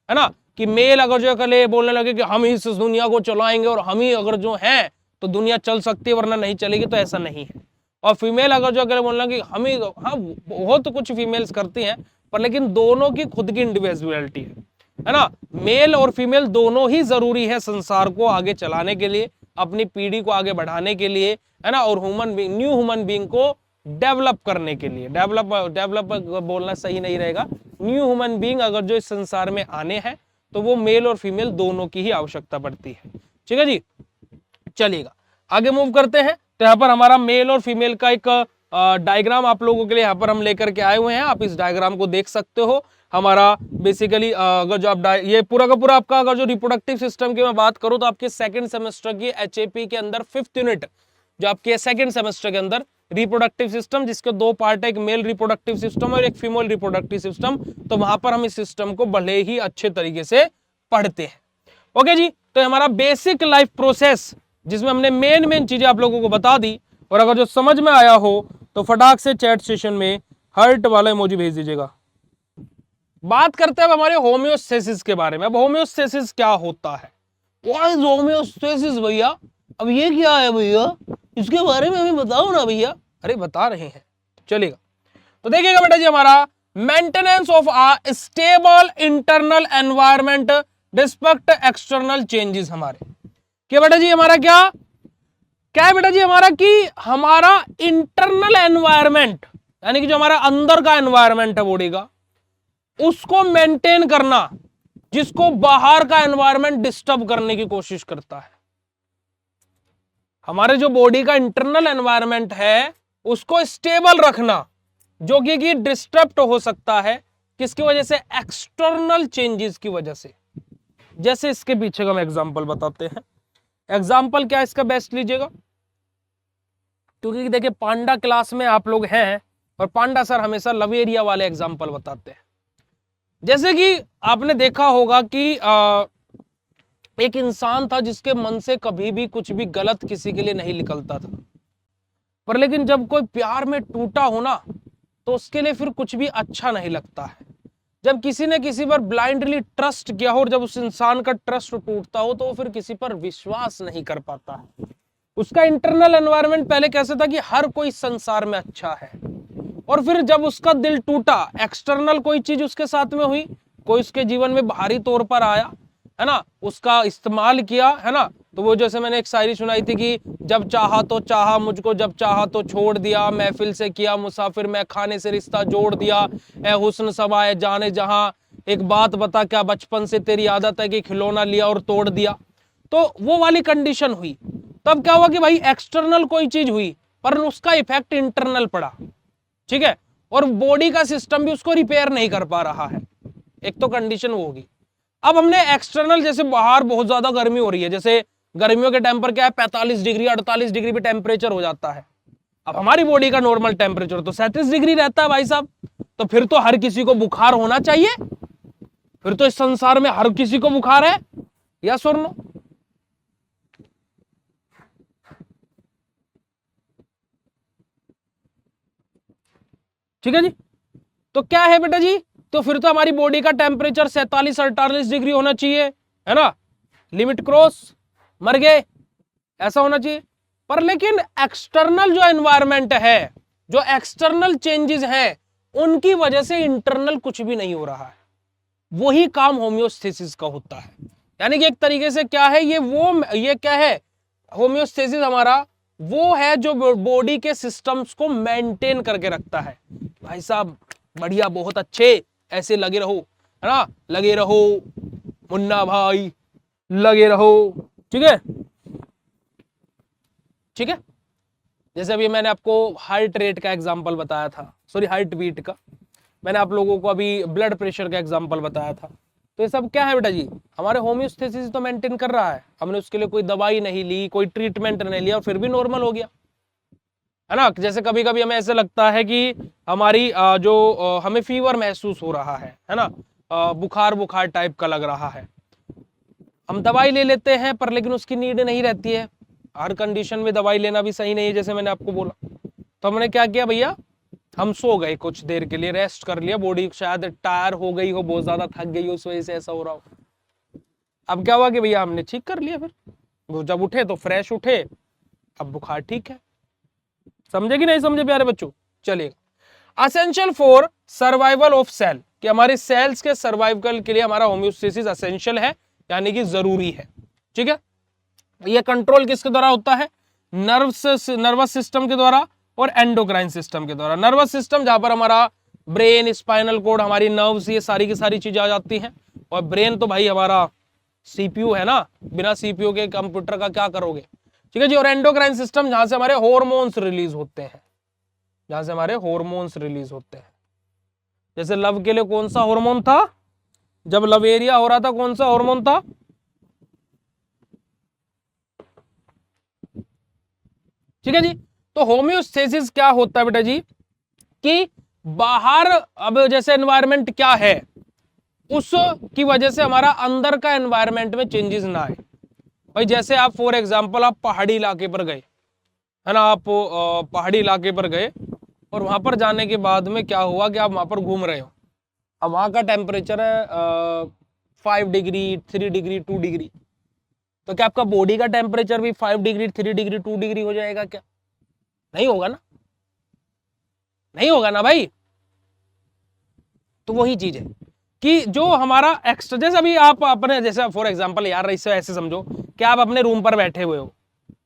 है ना। कि मेल अगर जो कल बोलने लगे कि हम ही इस दुनिया को चलाएंगे और हम ही अगर जो है तो दुनिया चल सकती है वरना नहीं चलेगी, तो ऐसा नहीं है। और फीमेल अगर जो अगर बोलना कि हम ही, हाँ बहुत कुछ फीमेल्स करती हैं पर लेकिन दोनों की खुद की इंडिविजुअलिटी है ना। मेल और फीमेल दोनों ही जरूरी है संसार को आगे चलाने के लिए, अपनी पीढ़ी को आगे बढ़ाने के लिए, है ना, और न्यू ह्यूमन बीइंग को डेवलप करने के लिए। डेवलप बोलना सही नहीं रहेगा, न्यू ह्यूमन बीइंग अगर जो इस संसार में आने हैं तो वो मेल और फीमेल दोनों की ही आवश्यकता पड़ती है। ठीक है जी, चलिएगा आगे मूव करते हैं। तो यहाँ पर हमारा मेल और फीमेल का एक डायग्राम आप लोगों के लिए यहाँ पर हम लेकर के आए हुए हैं, आप इस डायग्राम को देख सकते हो। हमारा बेसिकली अगर जो आप ये पूरा का पूरा आपका अगर जो रिप्रोडक्टिव सिस्टम की मैं बात करूं तो आपके सेकंड सेमेस्टर की एचएपी के अंदर 5th यूनिट जो आपके सेकंड सेमेस्टर के अंदर रिप्रोडक्टिव सिस्टम, जिसके दो पार्ट है, एक मेल रिप्रोडक्टिव सिस्टम और एक फीमेल रिप्रोडक्टिव सिस्टम, तो वहां पर हम इस सिस्टम को भले ही अच्छे तरीके से पढ़ते हैं। ओके जी, तो हमारा बेसिक लाइफ प्रोसेस जिसमें हमने मेन चीजें आप लोगों को बता दी, और अगर जो समझ में आया हो तो फटाक से चैट सेशन में हार्ट वाला इमोजी भेज दीजिएगा। बात करते हैं अब हमारे होम्योस्टेसिस के बारे में। अब होम्योस्टेसिस क्या होता है, व्हाट इज होम्योस्टेसिस भैया, अब ये क्या है भैया, इसके बारे में हमें बताओ ना भैया। अरे बता रहे हैं, चलेगा। तो देखिएगा बेटा जी, हमारा maintenance of a stable internal environment despite external changes. हमारे क्या बेटा जी हमारा क्या है बेटा जी हमारा कि हमारा इंटरनल एनवायरनमेंट यानी कि जो हमारा अंदर का एनवायरनमेंट है बॉडी का, उसको मेंटेन करना, जिसको बाहर का एनवायरनमेंट डिस्टर्ब करने की कोशिश करता है। हमारे जो बॉडी का इंटरनल एनवायरनमेंट है उसको स्टेबल रखना, जो कि डिस्टर्ब हो सकता है किसकी वजह से, एक्सटर्नल चेंजेस की वजह से। जैसे इसके पीछे का हम एग्जांपल बताते हैं। एग्जाम्पल क्या है इसका, बेस्ट लीजिएगा, क्योंकि देखिए पांडा क्लास में आप लोग हैं और पांडा सर हमेशा लव एरिया वाले एग्जाम्पल बताते हैं। जैसे कि आपने देखा होगा कि एक इंसान था जिसके मन से कभी भी कुछ भी गलत किसी के लिए नहीं निकलता था, पर लेकिन जब कोई प्यार में टूटा हो ना तो उसके लिए फिर कुछ भी अच्छा नहीं लगता है। जब किसी ने किसी पर ब्लाइंडली ट्रस्ट किया हो और जब उस इंसान का ट्रस्ट टूटता हो तो वो फिर किसी पर विश्वास नहीं कर पाता है। उसका इंटरनल एनवायरनमेंट पहले कैसे था कि हर कोई संसार में अच्छा है, और फिर जब उसका दिल टूटा, एक्सटर्नल कोई चीज उसके साथ में हुई, कोई उसके जीवन में भारी तौर पर आया, है ना, उसका इस्तेमाल किया, है ना, तो वो जैसे मैंने एक शायरी सुनाई थी कि जब चाहा तो चाहा मुझको, जब चाहा तो छोड़ दिया, महफिल से किया मुसाफिर, मैं खाने से रिश्ता जोड़ दिया, ए हुस्न सवाए जाने जहां, एक बात बता क्या बचपन से तेरी आदत है कि खिलौना लिया और तोड़ दिया। तो वो वाली कंडीशन हुई। तब क्या हुआ कि भाई एक्सटर्नल कोई चीज हुई पर उसका इफेक्ट इंटरनल पड़ा, ठीक है, और बॉडी का सिस्टम भी उसको रिपेयर नहीं कर पा रहा है। एक तो कंडीशन वो होगी। अब हमने एक्सटर्नल, जैसे बाहर बहुत ज्यादा गर्मी हो रही है, जैसे गर्मियों के टाइम पर क्या है 45 डिग्री 48 डिग्री पे टेम्परेचर हो जाता है। अब हमारी बॉडी का नॉर्मल टेम्परेचर तो 37 डिग्री रहता है भाई साहब, तो फिर तो हर किसी को बुखार होना चाहिए, फिर तो इस संसार में हर किसी को बुखार है, यस और नो? ठीक है जी, तो क्या है बेटा जी, तो फिर तो हमारी बॉडी का टेम्परेचर 47-48 डिग्री होना चाहिए, है ना, लिमिट क्रॉस, मर गए, ऐसा होना चाहिए। पर लेकिन एक्सटर्नल जो एनवायरनमेंट है, जो एक्सटर्नल चेंजेस हैं, उनकी वजह से इंटरनल कुछ भी नहीं हो रहा है। वही काम होम्योस्टेसिस का होता है। यानी कि एक तरीके से क्या है ये क्या है, होम्योस्टेसिस हमारा वो है जो बॉडी के सिस्टम्स को मेंटेन करके रखता है। भाई साहब बढ़िया, बहुत अच्छे, ऐसे लगे रहो, है ना, लगे रहो मुन्ना भाई, लगे रहो। ठीक है, ठीक है। जैसे अभी मैंने आपको हार्ट रेट का एग्जांपल बताया था, सॉरी हार्ट बीट का, मैंने आप लोगों को अभी ब्लड प्रेशर का एग्जांपल बताया था। तो ये सब क्या है बेटा जी, हमारे होम्योस्टेसिस तो मेंटेन कर रहा है। हमने उसके लिए कोई दवाई नहीं ली, कोई ट्रीटमेंट नहीं लिया और फिर भी नॉर्मल हो गया, है ना। जैसे कभी कभी हमें ऐसे लगता है कि हमारी हमें फीवर महसूस हो रहा है ना, बुखार बुखार टाइप का लग रहा है, हम दवाई ले लेते हैं पर लेकिन उसकी नीड नहीं रहती है। हर कंडीशन में दवाई लेना भी सही नहीं है, जैसे मैंने आपको बोला। तो हमने क्या किया भैया, हम सो गए कुछ देर के लिए, रेस्ट कर लिया, बॉडी शायद टायर हो गई हो, बहुत ज्यादा थक गई हो, उस वजह से ऐसा हो रहा हो। अब क्या हुआ कि भैया हमने ठीक कर लिया, फिर वो जब उठे तो फ्रेश उठे, अब बुखार ठीक है। समझे कि नहीं समझे प्यारे बच्चों? चलिएगा, essential for survival of cell, कि हमारे सेल्स के सर्वाइवल के लिए हमारा होम्योस्टेसिस असेंशियल है, यानी कि जरूरी है। ठीक है, ये कंट्रोल किसके द्वारा होता है? नर्वस सिस्टम के द्वारा और एंडोक्राइन सिस्टम के द्वारा। नर्वस सिस्टम जहां पर हमारा ब्रेन, स्पाइनल कोड, हमारी नर्व्स, ये सारी की सारी चीजें आ जाती हैं। और ब्रेन तो भाई हमारा सीपीयू है ना, बिना सीपीयू के कंप्यूटर का क्या करोगे। ठीक है जी। और एंडोक्राइन सिस्टम जहां से हमारे हॉर्मोन्स रिलीज होते हैं, जहां से हमारे हॉर्मोन्स रिलीज होते हैं। जैसे लव के लिए कौन सा हार्मोन था, जब लव एरिया हो रहा था कौन सा हार्मोन था? ठीक है जी। तो होम्योस्टेसिस क्या होता है बेटा जी, कि बाहर अब जैसे एनवायरनमेंट क्या है, उस की वजह से हमारा अंदर का एनवायरनमेंट में चेंजेस ना आए। भाई जैसे आप फॉर एग्जांपल आप पहाड़ी इलाके पर गए, है ना, आप पहाड़ी इलाके पर गए और वहां पर जाने के बाद में क्या हुआ कि आप वहां पर घूम रहे हो। अब वहां का टेम्परेचर है 5 डिग्री, 3 डिग्री, 2 डिग्री। तो क्या आपका बॉडी का टेम्परेचर भी 5 डिग्री, 3 डिग्री, 2 डिग्री हो जाएगा क्या? नहीं होगा ना, नहीं होगा ना भाई। तो वही चीज है कि जो हमारा एक्स्ट्रा, जैसे अभी आप अपने, जैसे फॉर एग्जांपल यार इससे ऐसे समझो कि आप अपने रूम पर बैठे हुए हो,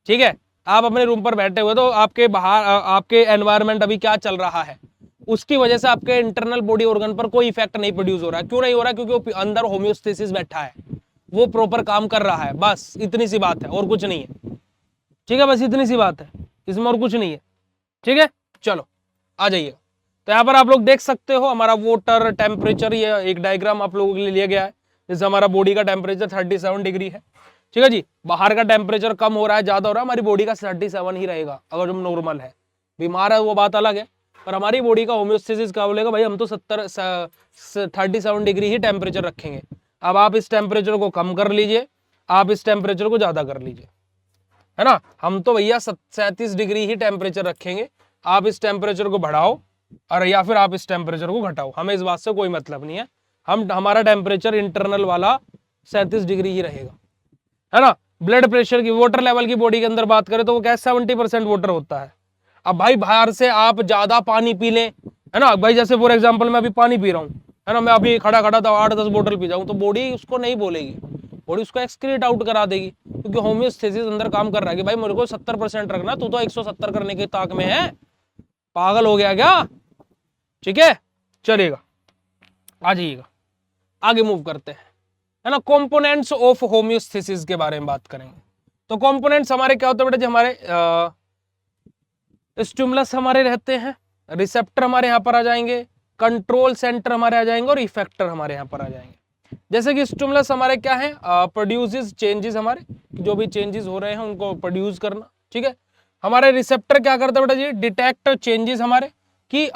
ठीक है, आप अपने रूम पर बैठे हुए, तो आपके बाहर आपके एनवायरनमेंट अभी क्या चल रहा है, उसकी वजह से आपके इंटरनल बॉडी ऑर्गन पर कोई इफेक्ट नहीं प्रोड्यूस हो रहा है। क्यों नहीं हो रहा है? क्योंकि वो अंदर होम्योस्टेसिस बैठा है, वो प्रॉपर काम कर रहा है। बस इतनी सी बात है और कुछ नहीं है। ठीक है, बस इतनी सी बात है, इसमें और कुछ नहीं है। ठीक है, चलो आ जाइएगा। तो यहाँ पर आप लोग देख सकते हो हमारा वाटर टेम्परेचर, ये एक डायग्राम आप लोगों के लिए लिया गया है। जैसे हमारा बॉडी का टेम्परेचर 37 डिग्री है, ठीक है जी। बाहर का टेम्परेचर कम हो रहा है, ज्यादा हो रहा है, हमारी बॉडी का 37 ही रहेगा अगर हम नॉर्मल है। बीमार है वो बात अलग है, पर हमारी बॉडी का होम्योस्टेसिस क्या बोलेगा, भाई हम तो 37 डिग्री ही टेम्परेचर रखेंगे। अब आप इस टेम्परेचर को कम कर लीजिए, आप इस टेम्परेचर को ज्यादा कर लीजिए, है ना। हम तो भैया 37 डिग्री ही टेम्परेचर रखेंगे, आप इस टेम्परेचर को बढ़ाओ और या फिर आप इस टेम्परेचर को घटाओ, हमें इस बात से कोई मतलब नहीं है। हमारा टेम्परेचर इंटरनल वाला 37 डिग्री ही रहेगा, है ना। ब्लड प्रेशर की, वाटर लेवल की बॉडी के अंदर बात करें तो वो क्या 70% वाटर होता है। अब भाई बाहर से आप ज्यादा पानी पी लें, है ना, भाई जैसे फॉर एग्जाम्पल मैं अभी पानी पी रहा हूँ, है ना, मैं अभी खड़ा खड़ा था 8-10 बोतल पी जाऊं तो बॉडी उसको नहीं बोलेगी, बॉडी उसको एक्सक्रीट आउट करा देगी, क्योंकि होम्योस्टेसिस अंदर काम कर रहा है कि भाई मेरे को 70% रखना, तू तो 170 करने की ताक में है, पागल हो गया क्या? ठीक है, चलेगा, आ जाइएगा, आगे मूव करते हैं, है ना। कंपोनेंट्स ऑफ होम्योस्टेसिस के बारे में बात करेंगे। तो कंपोनेंट्स हमारे क्या होते हैं बेटा जी, हमारे स्टिमुलस हमारे रहते हैं, रिसेप्टर हमारे यहाँ पर आ जाएंगे, कंट्रोल सेंटर हमारे आ जाएंगे और इफेक्टर हमारे यहाँ पर आ जाएंगे। जैसे कि स्टिमुलस हमारे क्या है, प्रोड्यूसेस चेंजेस, हमारे जो भी चेंजेस हो रहे हैं उनको प्रोड्यूस करना, ठीक है। हमारे रिसेप्टर क्या करता है बेटा जी, डिटेक्ट चेंजेस हमारे कि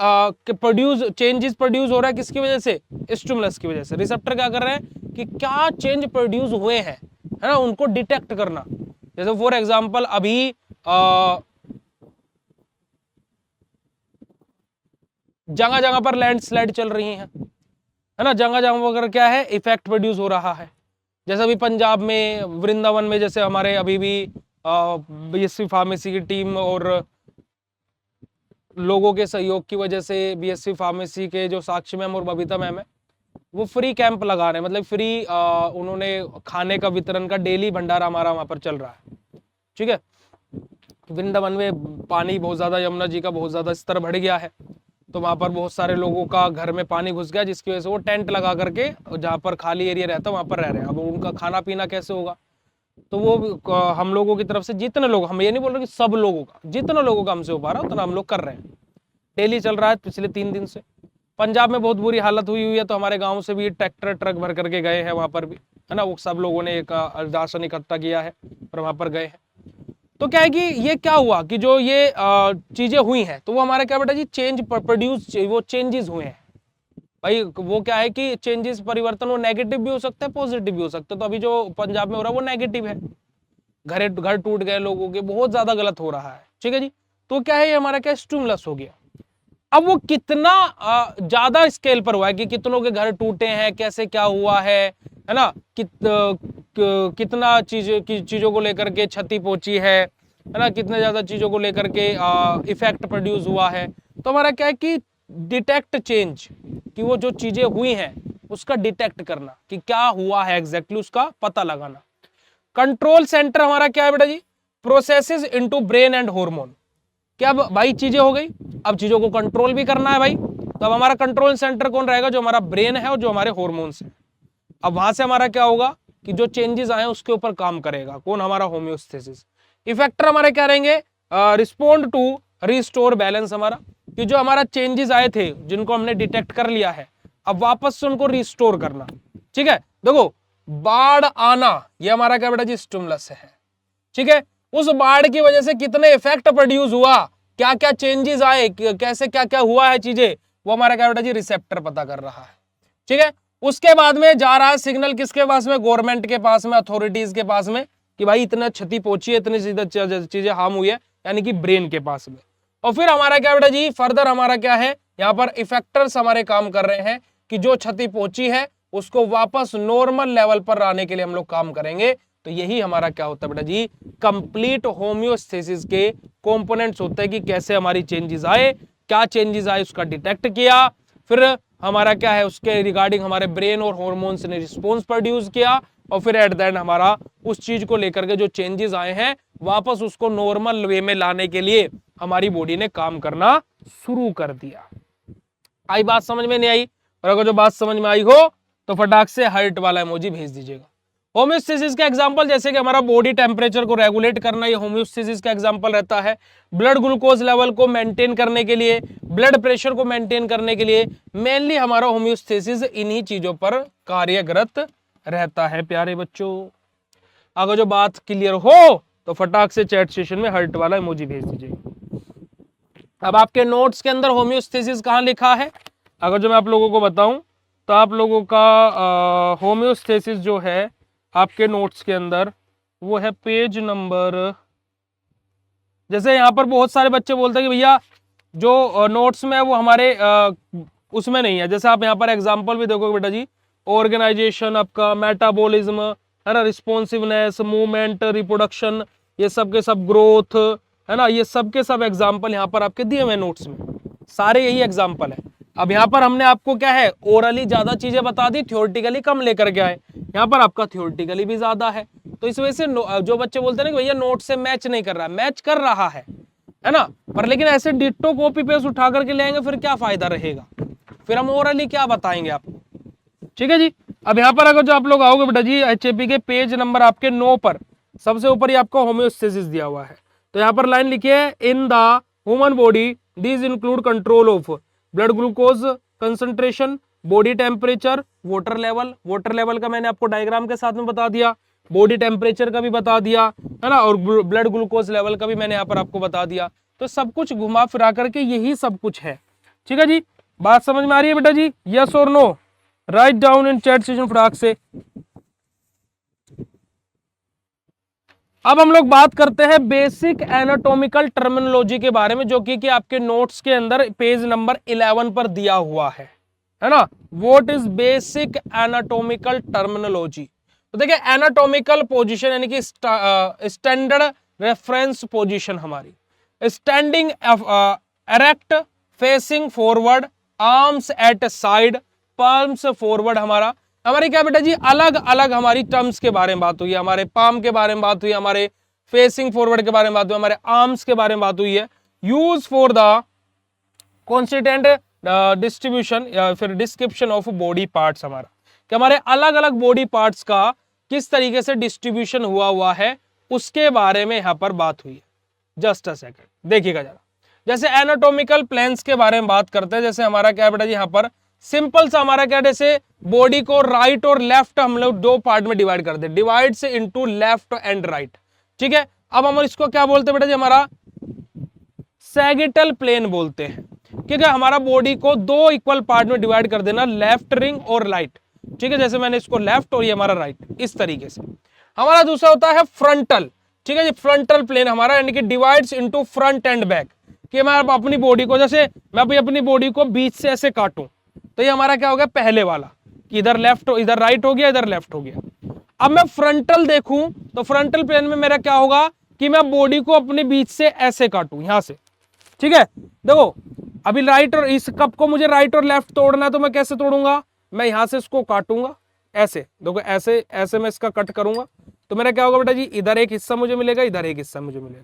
प्रोड्यूस चेंजेस प्रोड्यूस हो रहा है किसकी वजह से, स्टिमुलस की वजह से। रिसेप्टर क्या कर रहे हैं कि क्या चेंज प्रोड्यूस हुए हैं, है ना, उनको डिटेक्ट करना। जैसे फॉर एग्जांपल अभी जगह जगह पर लैंडस्लाइड चल रही हैं, है ना, जगह जगह पर क्या है, इफेक्ट प्रोड्यूस हो रहा है। जैसे अभी पंजाब में वृंदावन में, जैसे हमारे अभी भी बीएससी फार्मेसी की टीम और लोगों के सहयोग की वजह से बीएससी फार्मेसी के जो साक्षी मैम और बबीता मैम है, वो फ्री कैंप लगा रहे हैं, मतलब फ्री उन्होंने खाने का वितरण का डेली भंडारा हमारा वहां पर चल रहा है, ठीक है। वृंदावन में पानी बहुत ज्यादा, यमुना जी का बहुत ज्यादा स्तर बढ़ गया है, तो वहां पर बहुत सारे लोगों का घर में पानी घुस गया, जिसकी वजह से वो टेंट लगा करके जहाँ पर खाली एरिया रहता है वहां पर रह रहे हैं। अब उनका खाना पीना कैसे होगा? तो वो हम लोगों की तरफ से जितने लोग, हम ये नहीं बोल रहे कि सब लोगों का, जितने लोगों का हमसे हो पा रहा है उतना हम लोग कर रहे हैं। डेली चल रहा है पिछले 3 दिन से। पंजाब में बहुत बुरी हालत हुई है, तो हमारे गांव से भी ट्रैक्टर ट्रक भर करके गए हैं वहां पर भी, है ना। वो सब लोगों ने एक राशन इकट्ठा किया है और वहां पर गए हैं। तो क्या है कि ये क्या हुआ कि जो ये चीजें हुई हैं, तो वो हमारे क्या बेटा जी चेंज प्रोड्यूस, वो चेंजेस हुए हैं भाई। वो क्या है कि चेंजेस, परिवर्तन, वो नेगेटिव भी हो सकता है, पॉजिटिव भी हो सकता है। तो अभी जो पंजाब में हो रहा है वो नेगेटिव है, घर टूट गए लोगों के, बहुत ज्यादा गलत हो रहा है, ठीक है जी। तो क्या है, ये हमारा क्या स्टिमुलस हो गया। अब वो कितना ज्यादा स्केल पर हुआ है कि कितनों के घर टूटे हैं, कैसे क्या हुआ है ना, कितना चीजों को लेकर के क्षति पहुंची है ना, कितने ज्यादा चीजों को लेकर के इफेक्ट प्रोड्यूस हुआ है। तो हमारा क्या है कि डिटेक्ट चेंज, कि वो जो चीजें हुई हैं उसका डिटेक्ट करना कि क्या हुआ है एग्जैक्टली, उसका पता लगाना। कंट्रोल सेंटर हमारा क्या है बेटा जी, processes into brain and hormone. क्या भाई चीजें हो गई, अब चीजों को कंट्रोल भी करना है भाई। तो अब हमारा कंट्रोल सेंटर कौन रहेगा? जो हमारा ब्रेन है और जो हमारे हॉर्मोन्स है। अब वहां से हमारा क्या होगा कि जो चेंजेस आए उसके ऊपर काम करेगा कौन? हमारा होम्योस्टेसिस। इफेक्टर हमारे क्या रहेंगे? रिस्पोंड टू रिस्टोर बैलेंस हमारा, कि जो हमारा चेंजेस आए थे जिनको हमने डिटेक्ट कर लिया है, अब वापस से उनको रिस्टोर करना। ठीक है, देखो बाढ़ आना ये हमारा क्या बेटा जी स्टिमुलस है, ठीक है। उस बाढ़ की वजह से कितने इफेक्ट प्रोड्यूस हुआ, क्या क्या चेंजेस आए, कैसे क्या क्या हुआ है चीजें, वो हमारा क्या बेटा जी रिसेप्टर पता कर रहा है, ठीक है। उसके बाद में जा रहा है सिग्नल किसके पास में? गवर्नमेंट के पास में, अथॉरिटीज के पास में, कि भाई इतना क्षति पहुंची है, इतनी चीजें हार्म हुई है, यानी कि ब्रेन के पास में। और फिर हमारा क्या बेटा जी फर्दर हमारा क्या है, यहाँ पर इफेक्टर्स हमारे काम कर रहे हैं कि जो क्षति पहुंची है उसको वापस नॉर्मल लेवल पर लाने के लिए हम लोग काम करेंगे। तो यही हमारा क्या होता है बेटा जी कंप्लीट होम्योस्टेसिस के कंपोनेंट्स होते हैं, कि कैसे हमारी चेंजेस आए, क्या चेंजेस आए उसका डिटेक्ट किया, फिर हमारा क्या है उसके रिगार्डिंग हमारे ब्रेन और हॉर्मोन्स ने रिस्पॉन्स प्रोड्यूस किया, और फिर एट द एंड हमारा उस चीज को लेकर के जो चेंजेस आए हैं वापस उसको नॉर्मल वे में लाने के लिए हमारी बॉडी ने काम करना शुरू कर दिया। आई बात समझ में? नहीं आई? और अगर जो बात समझ में आई हो तो फटाक से हार्ट वाला इमोजी भेज दीजिएगा। होम्योस्टेसिस का एग्जांपल जैसे कि हमारा बॉडी टेम्परेचर को रेगुलेट करना, ये होम्योस्टेसिस का एग्जांपल रहता है। ब्लड ग्लूकोज लेवल को मेंटेन करने के लिए, ब्लड प्रेशर को मेंटेन करने के लिए मेनली हमारा होम्योस्टेसिस इन्हीं चीजों पर कार्यरत रहता है प्यारे बच्चों। अगर जो बात क्लियर हो तो फटाक से चैट सेशन में हार्ट वाला इमोजी भेज दीजिएगा। अब आपके नोट्स के अंदर होम्योस्टेसिस कहाँ लिखा है? अगर जो मैं आप लोगों को बताऊं तो आप लोगों का होम्योस्टेसिस जो है आपके नोट्स के अंदर वो है पेज नंबर, जैसे यहाँ पर बहुत सारे बच्चे बोलते हैं कि भैया जो नोट्स में है वो हमारे उसमें नहीं है। जैसे आप यहाँ पर एग्जांपल भी देखोगे बेटा जी, ऑर्गेनाइजेशन, आपका मेटाबॉलिज्म, है ना, रिस्पॉन्सिवनेस, मूवमेंट, रिप्रोडक्शन, ये सब के सब, ग्रोथ, है ना, ये सब के सब एग्जाम्पल यहाँ पर आपके दिए हुए नोट्स में, सारे यही एग्जाम्पल है। अब यहाँ पर हमने आपको क्या है ओरली ज्यादा चीजें बता दी, थ्योरेटिकली कम लेकर के आए। यहाँ पर आपका थ्योरेटिकली भी ज्यादा है, तो इस वजह से जो बच्चे बोलते हैं ना कि भैया नोट से मैच नहीं कर रहा, मैच कर रहा है ना, पर लेकिन ऐसे डिट्टो कॉपी पेस्ट उठा करके ले आएंगे फिर क्या फायदा रहेगा, फिर हम ओरली क्या बताएंगे आपको, ठीक है जी। अब यहाँ पर अगर जो आप लोग आओगे बेटा जी एचएपी के पेज नंबर आपके 9 पर सबसे ऊपर ही आपको होम्योस्टेसिस दिया हुआ है। तो यहाँ पर लाइन लिखी है, in the human body these include control of blood glucose concentration, body temperature, water level. Water level का मैंने आपको डायग्राम के साथ में बता दिया, बॉडी टेम्परेचर का भी बता दिया, है ना, और ब्लड ग्लूकोज लेवल का भी मैंने यहाँ पर आपको बता दिया। तो सब कुछ घुमा फिरा करके यही सब कुछ है, ठीक है जी। बात समझ में आ रही है बेटा जी? यस और no? Write down in chat session फटाक से। अब हम लोग बात करते हैं बेसिक एनाटॉमिकल टर्मिनोलॉजी के बारे में, जो कि आपके नोट्स के अंदर पेज नंबर 11 पर दिया हुआ है ना। What is basic anatomical terminology? तो देखिए एनाटॉमिकल पोजीशन यानी कि स्टैंडर्ड रेफरेंस पोजीशन हमारी, standing erect, facing forward, arms at side, palms forward. हमारी क्या बेटा जी अलग अलग हमारी टर्म्स के बारे में बात हुई, हमारे पाम के बारे में बात हुई, हमारे फेसिंग फॉरवर्ड के बारे में बात हुई, हमारे आर्म्स के बारे में बात हुई है। Use for the constituent distribution या फिर डिस्क्रिप्शन ऑफ बॉडी पार्ट्स, हमारा कि हमारे अलग अलग बॉडी पार्ट्स का किस तरीके से डिस्ट्रीब्यूशन हुआ है उसके बारे में यहां पर बात हुई है। जस्ट अ सेकंड देखिएगा जरा, जैसे एनाटॉमिकल प्लेन्स के बारे में बात करते हैं। जैसे हमारा क्या बेटा जी यहाँ पर सिंपल सा हमारा क्या, जैसे बॉडी को राइट और लेफ्ट हम लोग दो पार्ट में डिवाइड करते हैं, डिवाइड से इनटू लेफ्ट एंड राइट, ठीक है। अब हम इसको क्या बोलते हैं बेटा जी, हमारा सैगिटल प्लेन बोलते हैं, क्योंकि हमारा बॉडी को दो इक्वल पार्ट में डिवाइड कर देना, लेफ्ट रिंग और राइट, ठीक है। जैसे मैंने इसको लेफ्ट और ये हमारा राइट, इस तरीके से। हमारा दूसरा होता है फ्रंटल, ठीक है जी, फ्रंटल प्लेन हमारा, यानी कि divides into front end back, कि मैं अपनी बॉडी को, जैसे मैं अभी अपनी बॉडी को बीच से ऐसे काटूं तो ये हमारा क्या हो गया, पहले वाला, कि इधर लेफ्ट, इधर राइट हो गया, इधर लेफ्ट हो गया। अब मैं फ्रंटल देखूं तो फ्रंटल प्लेन में मेरा क्या होगा कि मैं बॉडी को अपने बीच से ऐसे काटूं, यहां से, ठीक है। देखो अभी राइट और इस कप को मुझे राइट और लेफ्ट तोड़ना है तो मैं कैसे तोड़ूंगा, मैं यहां से इसको काटूंगा ऐसे, देखो ऐसे ऐसे मैं इसका कट करूंगा तो मेरा क्या होगा बेटा जी, इधर एक हिस्सा मुझे मिलेगा, इधर एक हिस्सा मुझे मिलेगा।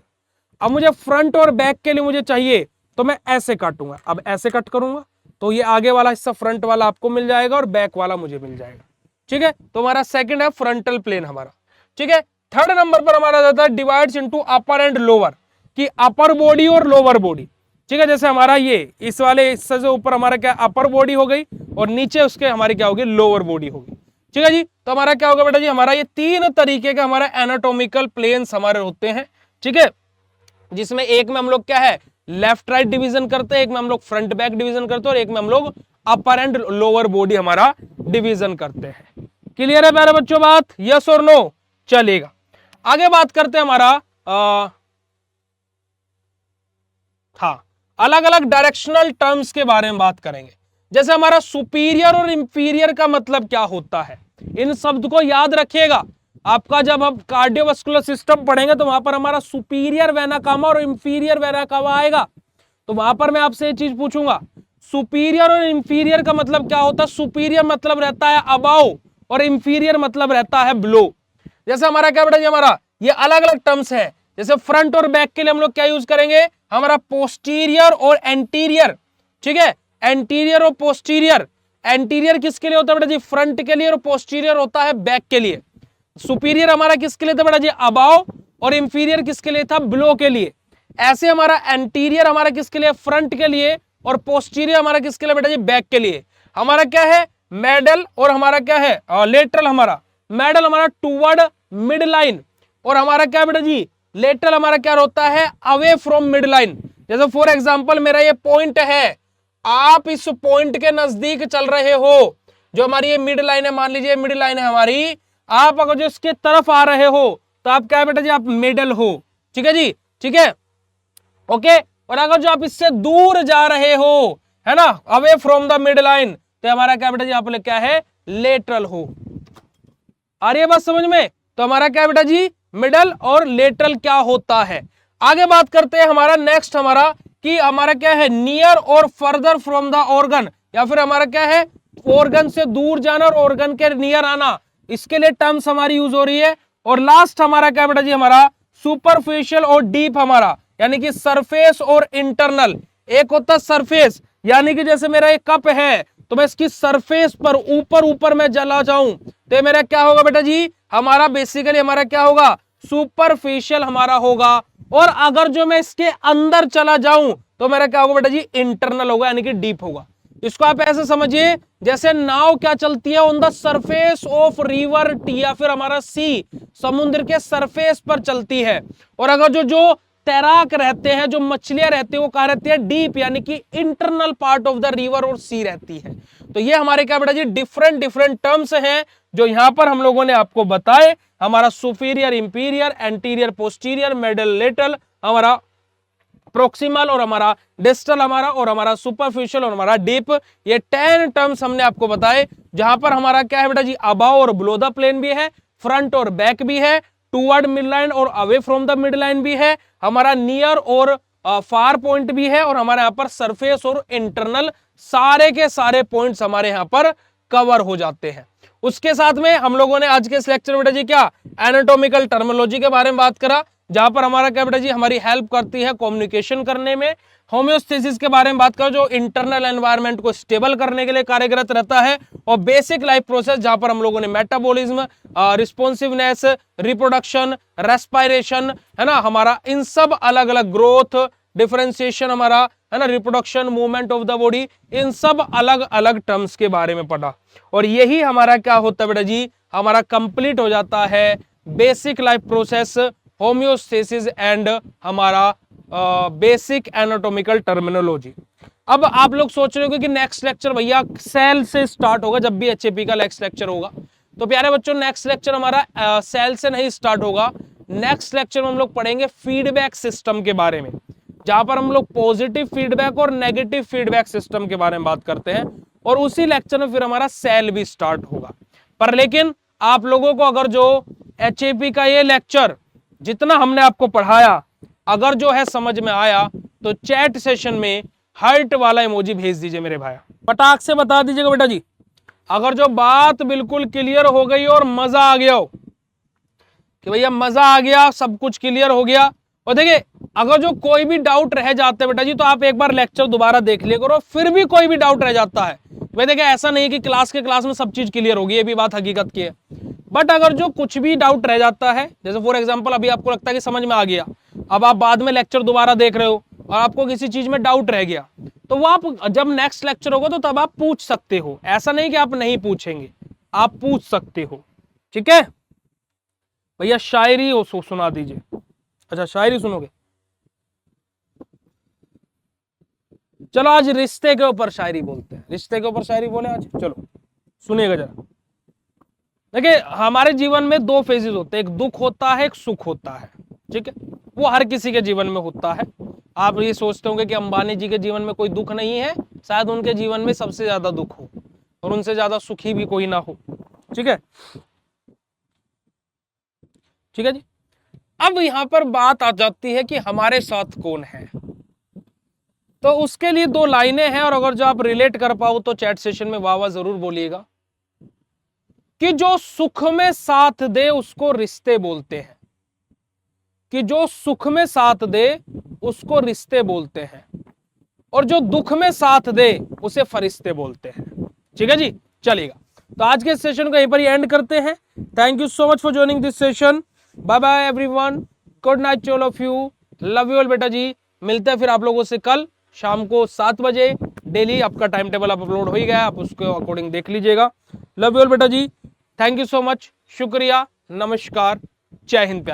अब मुझे फ्रंट और बैक के लिए मुझे चाहिए तो मैं ऐसे काटूंगा, अब ऐसे कट करूंगा तो ये आगे वाला हिस्सा फ्रंट वाला आपको मिल जाएगा और बैक वाला मुझे मिल जाएगा, ठीक है। तो हमारा सेकंड है फ्रंटल प्लेन हमारा, ठीक है। थर्ड नंबर पर हमारा जाता है divides into upper and lower, कि अपर बॉडी और लोअर बॉडी, ठीक है। जैसे हमारा ये इस वाले हिस्से से ऊपर हमारा क्या अपर बॉडी हो गई और नीचे उसके हमारी क्या होगी, लोअर बॉडी होगी, ठीक है जी। तो हमारा क्या होगा बेटा जी, हमारा ये तीन तरीके का हमारा एनाटॉमिकल प्लेन्स हमारे होते हैं, ठीक है, जिसमें एक में हम लोग क्या है लेफ्ट राइट डिवीजन करते हैं, एक में हम लोग फ्रंट बैक डिवीजन करते हैं, और एक में हम लोग अपर एंड लोअर बॉडी हमारा डिवीजन करते हैं। क्लियर है प्यारे बच्चों बात, यस और नो? चलेगा, आगे बात करते हैं हमारा हाँ अलग अलग डायरेक्शनल टर्म्स के बारे में बात करेंगे। जैसे हमारा सुपीरियर और इंफीरियर का मतलब क्या होता है, इन शब्द को याद रखिएगा। आपका जब हम कार्डियोवास्कुलर सिस्टम पढ़ेंगे तो वहां पर हमारा सुपीरियर वेना कावा और इंफीरियर वेना कावा आएगा, तो वहां पर मैं आपसे ये चीज पूछूंगा, सुपीरियर और इंफीरियर का मतलब क्या होता है। सुपीरियर मतलब रहता है अबाव और इंफीरियर मतलब रहता है बिलो। जैसे हमारा क्या बेटा जी, हमारा ये अलग अलग टर्म्स है। जैसे फ्रंट और बैक के लिए हम लोग क्या यूज करेंगे, हमारा पोस्टीरियर और एंटीरियर, ठीक है, एंटीरियर और पोस्टीरियर। एंटीरियर किसके लिए होता है बेटा जी, फ्रंट के लिए, और पोस्टीरियर होता है बैक के लिए। सुपीरियर हमारा किसके लिए था बेटा जी, अबाव, और इंफीरियर किसके लिए था, बिलो के लिए। ऐसे हमारा एंटीरियर हमारा किसके लिए, फ्रंट के लिए, और पोस्टीरियर हमारा किसके लिए बेटा जी, बैक के लिए। हमारा क्या है मेडल, और हमारा क्या है लेटरल। हमारा मेडल हमारा टूवर्ड मिड लाइन, और हमारा क्या बेटा जी लेटरल हमारा क्या होता है, अवे फ्रॉम मिड लाइन। जैसे फॉर एग्जांपल मेरा ये पॉइंट है, आप इस पॉइंट के नजदीक चल रहे हो, जो हमारी ये मिड लाइन है, मान लीजिए मिड लाइन है हमारी, आप अगर जो इसके तरफ आ रहे हो तो आप क्या बेटा जी, आप मिडल हो, ठीक है जी, ठीक है, ओके। और अगर जो आप इससे दूर जा रहे हो, है ना, away from the mid line, तो हमारा क्या बेटा जी, आप क्या है, लेटरल हो। आ रही है बात समझ में? तो हमारा क्या बेटा जी, मिडल और लेटरल क्या होता है। आगे बात करते हैं हमारा नेक्स्ट, हमारा कि हमारा क्या है, नियर और फर्दर फ्रॉम द ऑर्गन, या फिर हमारा क्या है, ऑर्गन से दूर जाना और ऑर्गन के नियर आना, इसके लिए टर्म्स हमारी यूज हो रही है। और लास्ट हमारा क्या बेटा जी, हमारा सुपरफिशियल और डीप, हमारा यानी कि सरफेस और इंटरनल। एक होता है सरफेस, यानी कि जैसे मेरा एक कप है तो मैं इसकी सरफेस पर ऊपर ऊपर में चला जाऊं तो मेरा क्या होगा बेटा जी, हमारा बेसिकली हमारा क्या होगा, सुपरफिशियल हमारा होगा। और अगर जो मैं इसके अंदर चला जाऊं तो मेरा क्या होगा बेटा जी, इंटरनल होगा, यानी कि डीप होगा। इसको आप ऐसे समझिए, जैसे नाव क्या चलती है on the surface of river T, या फिर हमारा सी, समुद्र के सरफेस पर चलती है। और अगर जो जो तैराक रहते हैं, जो मछलियां रहती है, वो कहां रहती है, डीप, यानी कि internal part of the river और सी रहती है। तो ये हमारे क्या बेटा जी, डिफरेंट डिफरेंट टर्म्स हैं जो यहां पर हम लोगों ने आपको बताए। हमारा superior, imperial, anterior, posterior, middle, lateral, हमारा प्रोक्सिमल, और हमारा डिस्टल, हमारा और हमारा सुपरफिशियल, और हमारा डीप। ये 10 टर्म्स हमने आपको बताए, जहां पर हमारा क्या है बेटा जी, अबाव और बिलो द प्लेन भी है, फ्रंट और बैक भी है, टूवर्ड मिड लाइन और away from the mid line भी है, हमारा नियर और फार पॉइंट भी है, और हमारे यहाँ पर सरफेस और इंटरनल, सारे के सारे पॉइंट्स हमारे यहाँ पर कवर हो जाते हैं। उसके साथ में हम लोगों ने आज के इस लेक्चर में बेटा जी क्या, एनाटॉमिकल टर्मिनोलॉजी के बारे में बात करा, जहां पर हमारा क्या बेटा जी हमारी हेल्प करती है कम्युनिकेशन करने में। होम्योस्टेसिस के बारे में बात करो, जो इंटरनल एनवायरनमेंट को स्टेबल करने के लिए कार्यरत रहता है। और बेसिक लाइफ प्रोसेस, जहां पर हम लोगों ने मेटाबॉलिज्म, रिस्पॉन्सिवनेस, रिप्रोडक्शन, रेस्पिरेशन, है ना, हमारा इन सब अलग अलग ग्रोथ, डिफरेंशिएशन, हमारा है ना, reproduction, movement of the body, इन सब अलग अलग टर्म्स के बारे में पढ़ा। और यही हमारा क्या होता है बेटा जी, हमारा कंप्लीट हो जाता है basic life process, homeostasis and हमारा बेसिक एनाटॉमिकल टर्मिनोलॉजी। अब आप लोग सोच रहे हो कि नेक्स्ट लेक्चर भैया सेल से स्टार्ट होगा, जब भी एचएपी का नेक्स्ट लेक्चर होगा। तो प्यारे बच्चों, नेक्स्ट लेक्चर हमारा सेल से नहीं स्टार्ट होगा। नेक्स्ट लेक्चर में हम लोग पढ़ेंगे फीडबैक सिस्टम के बारे में, जहां पर हम लोग पॉजिटिव फीडबैक और नेगेटिव फीडबैक सिस्टम के बारे में बात करते हैं। और उसी लेक्चर में फिर हमारा सेल भी स्टार्ट होगा। पर लेकिन आप लोगों को अगर जो एचएपी का ये लेक्चर जितना हमने आपको पढ़ाया अगर जो है समझ में आया, तो चैट सेशन में हार्ट वाला इमोजी भेज दीजिए मेरे भाई, पटाख से बता दीजिएगा बेटा जी। अगर जो बात बिल्कुल क्लियर हो गई और मजा आ गया हो कि भैया मजा आ गया, सब कुछ क्लियर हो गया। और देखिए, अगर जो कोई भी डाउट रह जाते हैं बेटा जी, तो आप एक बार लेक्चर दोबारा देख लिया करो, फिर भी कोई भी डाउट रह जाता है। भाई देखिए, ऐसा नहीं कि क्लास में सब चीज क्लियर होगी, ये भी बात हकीकत की है। बट अगर जो कुछ भी डाउट रह जाता है, जैसे फॉर एग्जांपल अभी आपको लगता है कि समझ में आ गया, अब आप बाद में लेक्चर दोबारा देख रहे हो और आपको किसी चीज में डाउट रह गया, तो वो आप जब नेक्स्ट लेक्चर होगा तो तब आप पूछ सकते हो। ऐसा नहीं कि आप नहीं पूछेंगे, आप पूछ सकते हो। ठीक है भैया, शायरी हो सुना दीजिए। अच्छा, शायरी सुनोगे? चलो आज रिश्ते के ऊपर शायरी बोलते हैं, रिश्ते के ऊपर शायरी बोले आज। चलो सुनिएगा जरा। देखिए, हमारे जीवन में दो फेजेस होते हैं, एक दुख होता है, एक सुख होता है। ठीक है, वो हर किसी के जीवन में होता है। आप ये सोचते होंगे कि अंबानी जी के जीवन में कोई दुख नहीं है, शायद उनके जीवन में सबसे ज्यादा दुख हो और उनसे ज्यादा सुखी भी कोई ना हो। ठीक है, ठीक है जी। अब यहां पर बात आ जाती है कि हमारे साथ कौन है, तो उसके लिए दो लाइनें हैं, और अगर जो आप रिलेट कर पाओ तो चैट सेशन में वाह वाह जरूर बोलिएगा। कि जो सुख में साथ दे उसको रिश्ते बोलते हैं, कि जो सुख में साथ दे उसको रिश्ते बोलते हैं, और जो दुख में साथ दे उसे फरिश्ते बोलते हैं। ठीक है जी, चलेगा। तो आज के सेशन को यहीं पर ही एंड करते हैं। Thank you so much for joining this session. Bye bye everyone, good night all of you, love you all बेटा जी। मिलते हैं फिर आप लोगों से कल शाम को 7 बजे। डेली आपका टाइम टेबल आप अपलोड हो ही गया, आप उसके अकॉर्डिंग देख लीजिएगा। लव यू ऑल बेटा जी, थैंक यू सो मच, शुक्रिया, नमस्कार, जय हिंद।